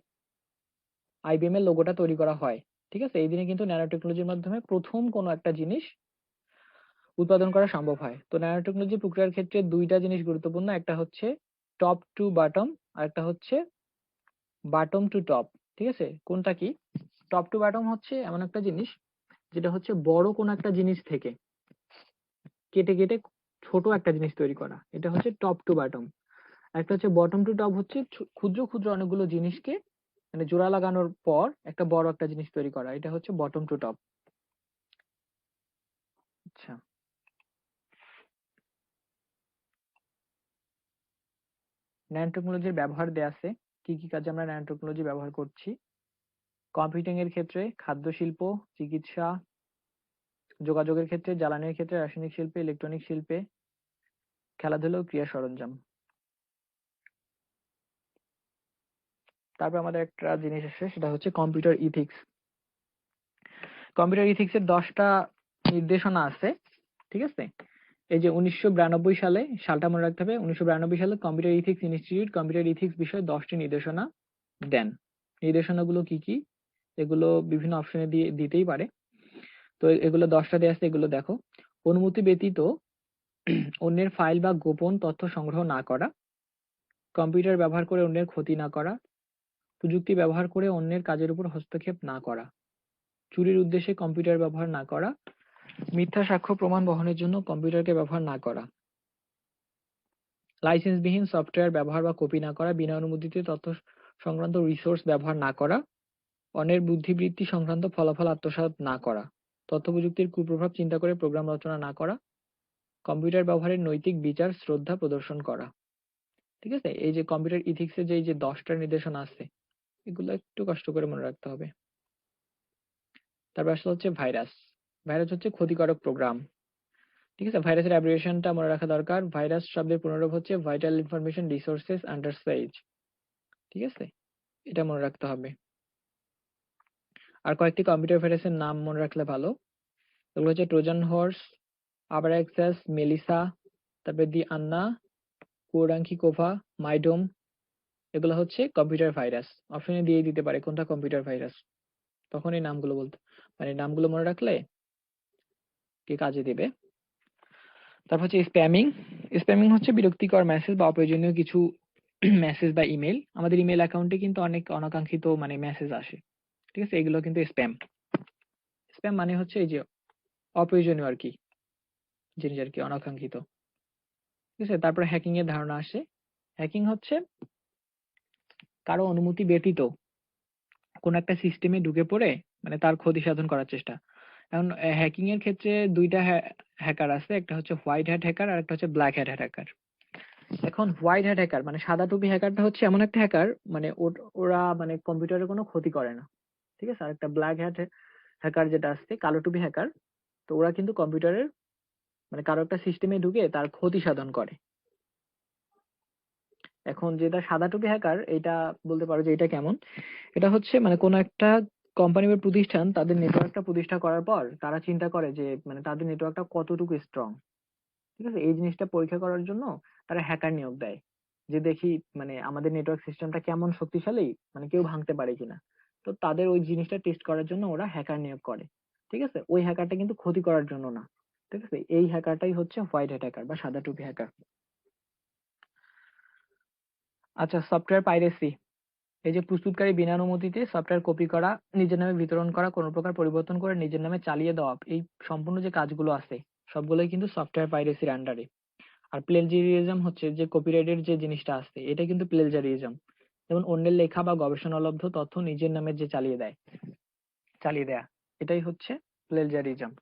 IBM এর লোগোটা তৈরি করা হয়। ঠিক আছে, এই দিনে কিন্তু ন্যানো টেকনোলজির মাধ্যমে প্রথম কোনো একটা জিনিস উৎপাদন করা সম্ভব হয়। তো ন্যানো টেকনোলজি প্রক্রিয়ার ক্ষেত্রে দুইটা জিনিস গুরুত্বপূর্ণ, একটা হচ্ছে টপ টু বটম আর একটা হচ্ছে বটম টু টপ। ঠিক আছে, কোনটা কি? টপ টু বটম হচ্ছে এমন একটা জিনিস যেটা হচ্ছে বড় কোনো একটা জিনিস থেকে কেটে কেটে ছোট একটা জিনিস তৈরি করা, এটা হচ্ছে টপ টু বটম। একটা হচ্ছে বটম টু টপ, হচ্ছে ক্ষুদ্র ক্ষুদ্র অনেকগুলো জিনিসকে মানে জোড়া লাগানোর পর একটা বড় একটা জিনিস তৈরি করা, এটা হচ্ছে বটম টু টপ। আচ্ছা, ন্যানো টেকনোলজির ব্যবহার দেয়া আছে, কি কি কাজে আমরা ন্যানো টেকনোলজি ব্যবহার করছি। কম্পিউটিং এর ক্ষেত্রে, খাদ্য শিল্প, চিকিৎসা, যোগাযোগের ক্ষেত্রে, জ্বালানির ক্ষেত্রে, রাসায়নিক শিল্পে, ইলেকট্রনিক শিল্পে, খেলাধুলা ও ক্রীড়া সরঞ্জাম। তারপর আমাদের একটা জিনিস আছে, সেটা হচ্ছে কম্পিউটার ইথিক্স। কম্পিউটার ইথিক্স এর 10টা নির্দেশনা আছে। ঠিক আছে, এই যে 1992 সালে, সালটা মনে রাখতে হবে, 1992 সালে computer ethics institute computer ethics বিষয়ে 10টি নির্দেশনা দেন। নির্দেশনাগুলো কি কি? এগুলো বিভিন্ন অপশনে দিতেই পারে, তো এগুলো 10টা দেওয়া আছে, এগুলো দেখো। অনুমতি ব্যতীত অন্যের ফাইল বা গোপন তথ্য সংগ্রহ না করা, কম্পিউটার ব্যবহার করে অন্যের ক্ষতি না করা, প্রযুক্তি ব্যবহার করে অন্যের কাজের উপর হস্তক্ষেপ না করা, চুরির উদ্দেশ্যে কম্পিউটার ব্যবহার না করা, মিথ্যা সাক্ষ্য প্রমাণ বহনের জন্য কম্পিউটারকে ব্যবহার না করা, লাইসেন্সবিহীন সফটওয়্যার ব্যবহার বা কপি না করা, বিনা অনুমতিতে তথ্য সংক্রান্ত রিসোর্স ব্যবহার না করা, অন্যের বুদ্ধিবৃত্তি সংক্রান্ত ফলাফল আত্মসাৎ না করা, তথ্য প্রযুক্তির কুপ্রভাব চিন্তা করে প্রোগ্রাম রচনা না করা, কম্পিউটার ব্যবহারের নৈতিক বিচার শ্রদ্ধা প্রদর্শন করা। ঠিক আছে, এই যে কম্পিউটার ইথিক্সের যে এই যে 10টা নির্দেশনা আছে, এগুলো একটু কষ্ট করে মনে রাখতে হবে। তারপর আসলে হচ্ছে ভাইরাস। ভাইরাস হচ্ছে ক্ষতিকারক প্রোগ্রাম। ঠিক আছে, ভাইরাসের অ্যাব্রিভিয়েশনটা মনে রাখা দরকার। ভাইরাস শব্দের পুনরূপ হচ্ছে vital information resources under size. ঠিক আছে, এটা মনে রাখতে হবে। আর কয়েকটি কম্পিউটার ভাইরাসের নাম মনে রাখলে ভালো। এগুলো হচ্ছে ট্রোজান হর্স, আবারাক্সাস, মেলিসা, তারপরে দি আন্না, কোরাঙ্কিকোভা, মাইডোম। এগুলো হচ্ছে কম্পিউটার ভাইরাস। অপশনে দিয়ে দিতে পারে কোনটা কম্পিউটার ভাইরাস, তখন এই নামগুলো বলতে মানে নামগুলো মনে রাখলে কি কাজে দিবে। তারপর হচ্ছে স্প্যামিং। স্প্যামিং হচ্ছে বিরক্তিকর মেসেজ বা অপ্রয়োজনীয় কিছু মেসেজ বা ইমেল। আমাদের ইমেল অ্যাকাউন্টে কিন্তু অনেক অনাকাঙ্ক্ষিত মানে মেসেজ আসে। ঠিক আছে, এগুলো কিন্তু স্প্যাম। স্প্যাম মানে হচ্ছে এই যে অপ্রয়োজনীয় আর কি জিনিস আর কি, অনাকাঙ্ক্ষিত। ঠিক আছে, তারপর হ্যাকিং এর ধারণা আসে। হ্যাকিং হচ্ছে কারো অনুমতি ব্যতীত কোন একটা সিস্টেমে ঢুকে পড়ে মানে তার ক্ষতি সাধন করার চেষ্টা। এখন হ্যাকিং এর ক্ষেত্রে দুইটা হ্যাকার আছে, একটা হচ্ছে হোয়াইট হ্যাট হ্যাকার আর একটা হচ্ছে ব্ল্যাক হ্যাট হ্যাকার। এখন হোয়াইট হ্যাট হ্যাকার মানে সাদা টুপি হ্যাকারটা হচ্ছে এমন একটা হ্যাকার মানে ওরা মানে কম্পিউটারে কোনো ক্ষতি করে না। ঠিক আছে, আর একটা ব্ল্যাক হ্যাট হ্যাকার যেটা আসছে, কালো টুপি হ্যাকার, তো ওরা কিন্তু কম্পিউটারের মানে কারো একটা সিস্টেমে ঢুকে তার ক্ষতি সাধন করে। এখন যেটা সাদা টুপি হ্যাকার, এটা বলতে পারো যে এটা কেমন। এটা হচ্ছে মানে কোনো একটা কোম্পানি বা প্রতিষ্ঠান তাদের নেটওয়ার্কটা প্রতিষ্ঠা করার পর তারা চিন্তা করে যে মানে তাদের নেটওয়ার্কটা কতটুকু স্ট্রং। ঠিক আছে, এই জিনিসটা পরীক্ষা করার জন্য তারা হ্যাকার নিয়োগ দেয়, যে দেখি মানে আমাদের নেটওয়ার্ক সিস্টেমটা কেমন শক্তিশালী, মানে কেউ ভাঙতে পারে কিনা। তো তাদের ওই জিনিসটা টেস্ট করার জন্য ওরা হ্যাকার নিয়োগ করে। ঠিক আছে, ওই হ্যাকারটা কিন্তু ক্ষতি করার জন্য না। ঠিক আছে, এই হ্যাকারটাই হচ্ছে হোয়াইট হ্যাট হ্যাকার বা সাদা টুপি হ্যাকার। আচ্ছা, সফটওয়্যার পাইরেসি, এই যে প্রস্তুতকারী বিনা অনুমতিতে সফটওয়্যার কপি করা, নিজের নামে বিতরণ করা, কোনো প্রকার পরিবর্তন করে নিজের নামে চালিয়ে দেওয়া, এই সম্পূর্ণ যে কাজগুলো আছে সবগুলোই কিন্তু সফটওয়্যার পাইরেসির আন্ডারে। আর প্লেজারিজম হচ্ছে যে কপিরাইটের যে জিনিসটা আছে, এটা কিন্তু প্লেজারিজম, যেমন অন্যের লেখা বা গবেষণালব্ধ তথ্য নিজের নামে যে চালিয়ে দেয়া, এটাই হচ্ছে প্লেজারিজম।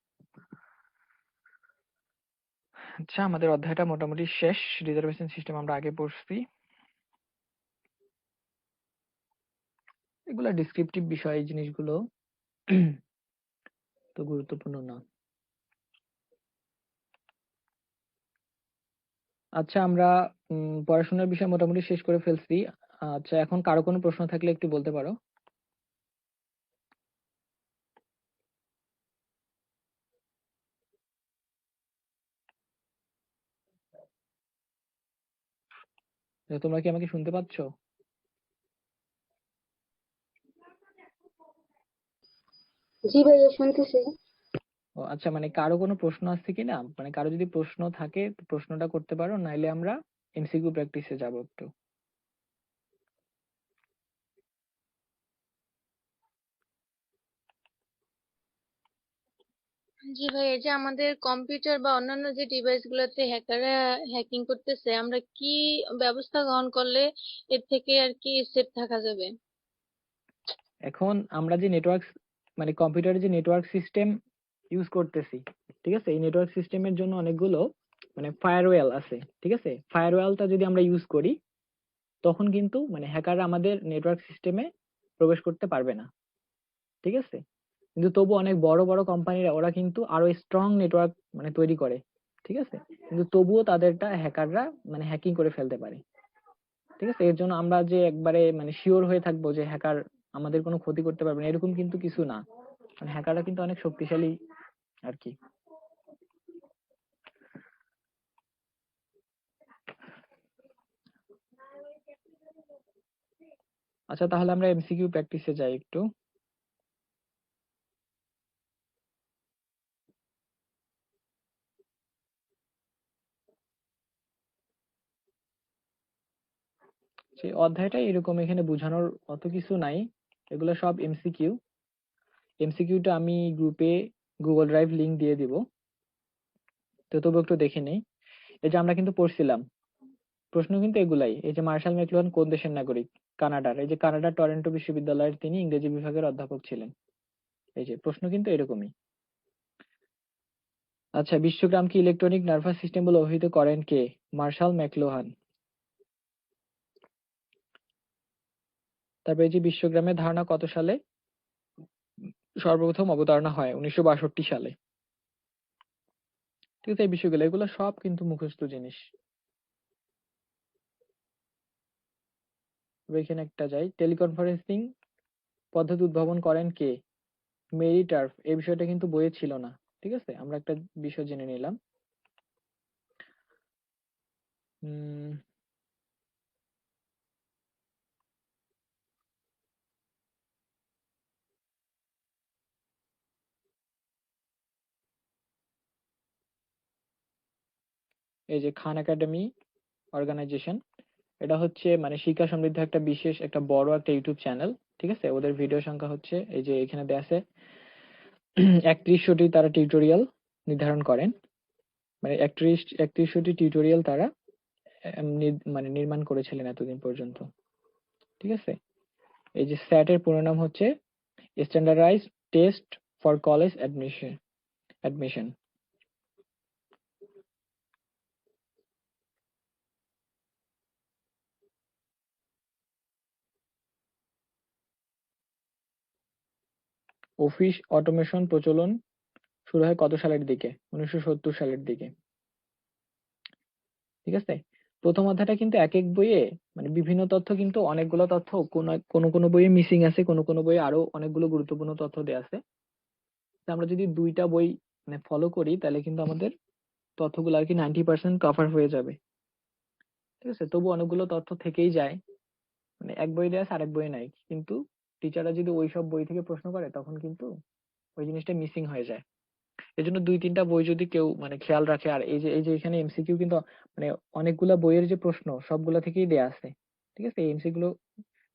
আচ্ছা, আমাদের অধ্যায়টা মোটামুটি শেষ। রিজার্ভেশন সিস্টেম আমরা আগে পড়ছি, এগুলা ডিসক্রিপটিভ বিষয়, এই জিনিসগুলো তো গুরুত্বপূর্ণ না। আচ্ছা, আমরা পড়াশোনার বিষয় মোটামুটি শেষ করে ফেলছি। আচ্ছা, এখন কারো কোনো প্রশ্ন থাকলে একটু বলতে পারো। তোমরা কি আমাকে শুনতে পাচ্ছ? জি ভাইয়া শুনতেছি। ও আচ্ছা, মানে কারো কোনো প্রশ্ন আছে কিনা, মানে কারো যদি প্রশ্ন থাকে তো প্রশ্নটা করতে পারো, নাইলে আমরা এমসিকিউ প্র্যাকটিসে যাব একটু। জি ভাই, এই যে আমাদের কম্পিউটার বা অন্যান্য যে ডিভাইস গুলোতে হ্যাকাররা হ্যাকিং করতেছে, আমরা কি ব্যবস্থা গ্রহণ করলে এর থেকে আর কি সেফ থাকা যাবে? এখন আমরা যে নেটওয়ার্ক, মানে কম্পিউটারে যে নেটওয়ার্ক সিস্টেম ইউজ করতেছি, ঠিক আছে, এই নেটওয়ার্ক সিস্টেমের জন্য অনেকগুলো মানে ফায়ারওয়েল আছে। ঠিক আছে, ফায়ারওয়েলটা যদি আমরা ইউজ করি তখন কিন্তু মানে হ্যাকাররা আমাদের নেটওয়ার্ক সিস্টেমে প্রবেশ করতে পারবে না। ঠিক আছে, কিন্তু তবু অনেক বড় বড় কোম্পানিরা ওরা কিন্তু আরো স্ট্রং নেটওয়ার্ক মানে তৈরি করে। ঠিক আছে, কিন্তু তবুও তাদেরটা হ্যাকাররা মানে হ্যাকিং করে ফেলতে পারে। ঠিক আছে, এর জন্য আমরা যে একবারে মানে শিওর হয়ে থাকবো যে হ্যাকার আমাদের কোনো ক্ষতি করতে পারবে না, এরকম কিন্তু কিছু না। মানে হ্যাকাররা কিন্তু অনেক শক্তিশালী আর কি। আচ্ছা, তাহলে আমরা এমসিকিউ প্র্যাকটিসে যাই একটু। সেই অধ্যায়টা এরকম, এখানে বোঝানোর অত কিছু নাই, এগুলো সব এমসিকিউ। এমসিকিউটা আমি গ্রুপে গুগল ড্রাইভ লিংক দিয়ে দিব, তো তবু একটু দেখে নেই। এই যে আমরা কিন্তু পড়ছিলাম, প্রশ্ন কিন্তু এগুলাই। এই যে মার্শাল ম্যাকলুহান কোন দেশের নাগরিক? কানাডার। এই যে কানাডার টরন্টো বিশ্ববিদ্যালয়ের তিনি ইংরেজি বিভাগের অধ্যাপক ছিলেন। এই যে প্রশ্ন কিন্তু এরকমই। আচ্ছা, বিশ্বগ্রামকে ইলেকট্রনিক নার্ভাস সিস্টেম বলে অভিহিত করেন কে? Martial McLuhan. তারপরে এই যে বিশ্বগ্রামের ধারণা কত সালে সর্বপ্রথম অবতারণা হয়? 1962 সালে। ঠিক আছে, এই বিষয়গুলো এগুলো সব কিন্তু মুখস্থ জিনিস। তবে এখানে একটা যাই, টেলিকনফারেন্সিং পদ্ধতি উদ্ভাবন করেন কে? Mary turf. এই বিষয়টা কিন্তু বইয়ে ছিল না। ঠিক আছে, আমরা একটা বিষয় জেনে নিলাম। উম এই যে খান একাডেমি অর্গানাইজেশন, এটা হচ্ছে মানে শিক্ষা সমৃদ্ধ একটা বিশেষ একটা বড় একটা ইউটিউব চ্যানেল। ঠিক আছে, ওদের ভিডিও সংখ্যা হচ্ছে এই যে এখানে দেয়া আছে 3100টি তারা টিউটোরিয়াল নির্ধারণ করেন, মানে 3100টি টিউটোরিয়াল তারা মানে নির্মাণ করেছিলেন এতদিন পর্যন্ত। ঠিক আছে, এই যে স্যাট এর পুরো নাম হচ্ছে standardised test for college admission. Office automation প্রচলন শুরু হয় কত সালের দিকে? 1970 সালের দিকে। ঠিক আছে, প্রথম অধ্যায়টা কিন্তু এক এক বইয়ে মানে বিভিন্ন তথ্য, কিন্তু অনেকগুলো তথ্য কোনো কোনো বইয়ে মিসিং আছে, কোনো কোনো বইয়ে আরো অনেকগুলো গুরুত্বপূর্ণ তথ্য দেওয়া আছে। তো আমরা যদি দুইটা বই মানে ফলো করি তাহলে কিন্তু আমাদের তথ্যগুলো আর কি 90% কভার হয়ে যাবে। ঠিক আছে, তবু অনেকগুলো তথ্য থেকেই যায়, মানে এক বই দেওয়া আছে আরেক বই নাই, কিন্তু টিচাররা যদি ওই সব বই থেকে প্রশ্ন করে তখন কিন্তু ওই জিনিসটা মিসিং হয়ে যায়। এজন্য 2-3টা বই যদি কেউ মানে খেয়াল রাখে, আর এই যে এখানে এমসিকিউ কিন্তু মানে অনেকগুলা বইয়ের যে প্রশ্ন সবগুলা থেকেই দেয়া আছে। ঠিক আছে? এই এমসিকিউ গুলো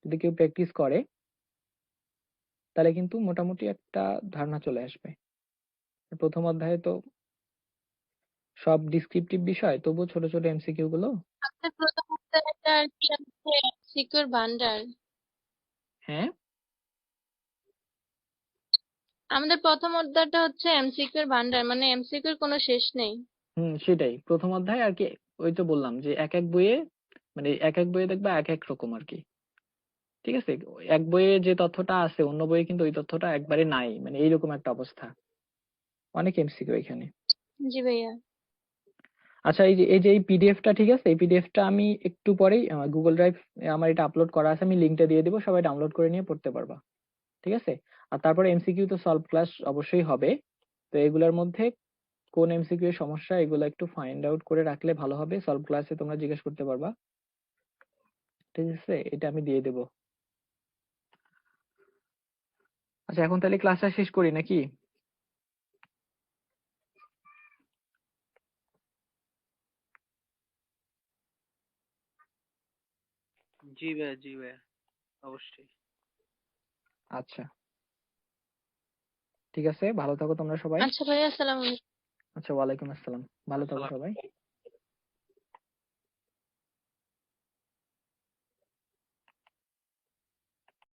যদি কেউ প্র্যাকটিস করে তাহলে কিন্তু মোটামুটি একটা ধারণা চলে আসবে। প্রথম অধ্যায়ে তো সব ডিসক্রিপটিভ বিষয়, তবুও ছোট ছোট এমসিকিউ গুলো। আপনার প্রথম অধ্যায়টা আর কি হচ্ছে এমসিকিউর ভান্ডার। হ্যাঁ, আমাদের প্রথম অধ্যায়টা হচ্ছে এমসিকিউর ভান্ডার, মানে এমসিকিউর কোনো শেষ নেই। সেটাই প্রথম অধ্যায় আর কি। ওই তো বললাম যে এক এক বইয়ে মানে এক এক বইয়ে দেখবা এক এক রকম আর কি। ঠিক আছে? এক বইয়ে যে তথ্যটা আছে অন্য বইয়ে কিন্তু ওই তথ্যটা একবারে নাই, মানে এইরকম একটা অবস্থা। অনেক এমসিকিউ এখানে। জি ভাইয়া। আচ্ছা, এই যে এই পিডিএফটা, ঠিক আছে, এই পিডিএফটা আমি একটু পরেই গুগল ড্রাইভ আমার এটা আপলোড করা আছে, আমি লিঙ্কটা দিয়ে দেবো, সবাই ডাউনলোড করে নিয়ে পড়তে পারবা। ঠিক আছে? আর তারপরে এমসিকিউ তো সলভ ক্লাস অবশ্যই হবে। তো এগুলোর মধ্যে কোন এমসিকিউ এর সমস্যা এগুলো একটু ফাইন্ড আউট করে রাখলে ভালো হবে, সলভ ক্লাসে তোমরা জিজ্ঞেস করতে পারবা। ঠিক আছে? এটা আমি দিয়ে দেবো। আচ্ছা, এখন তাহলে ক্লাসটা শেষ করি নাকি? জি ভাইয়া, জি ভাইয়া, অবশ্যই। আচ্ছা, ঠিক আছে, ভালো থাকো তোমরা সবাই। আচ্ছা ভাইয়া, আসসালামু আলাইকুম। আচ্ছা, ওয়ালাইকুম আসসালাম। ভালো থাকো আসসালাম। সবাই।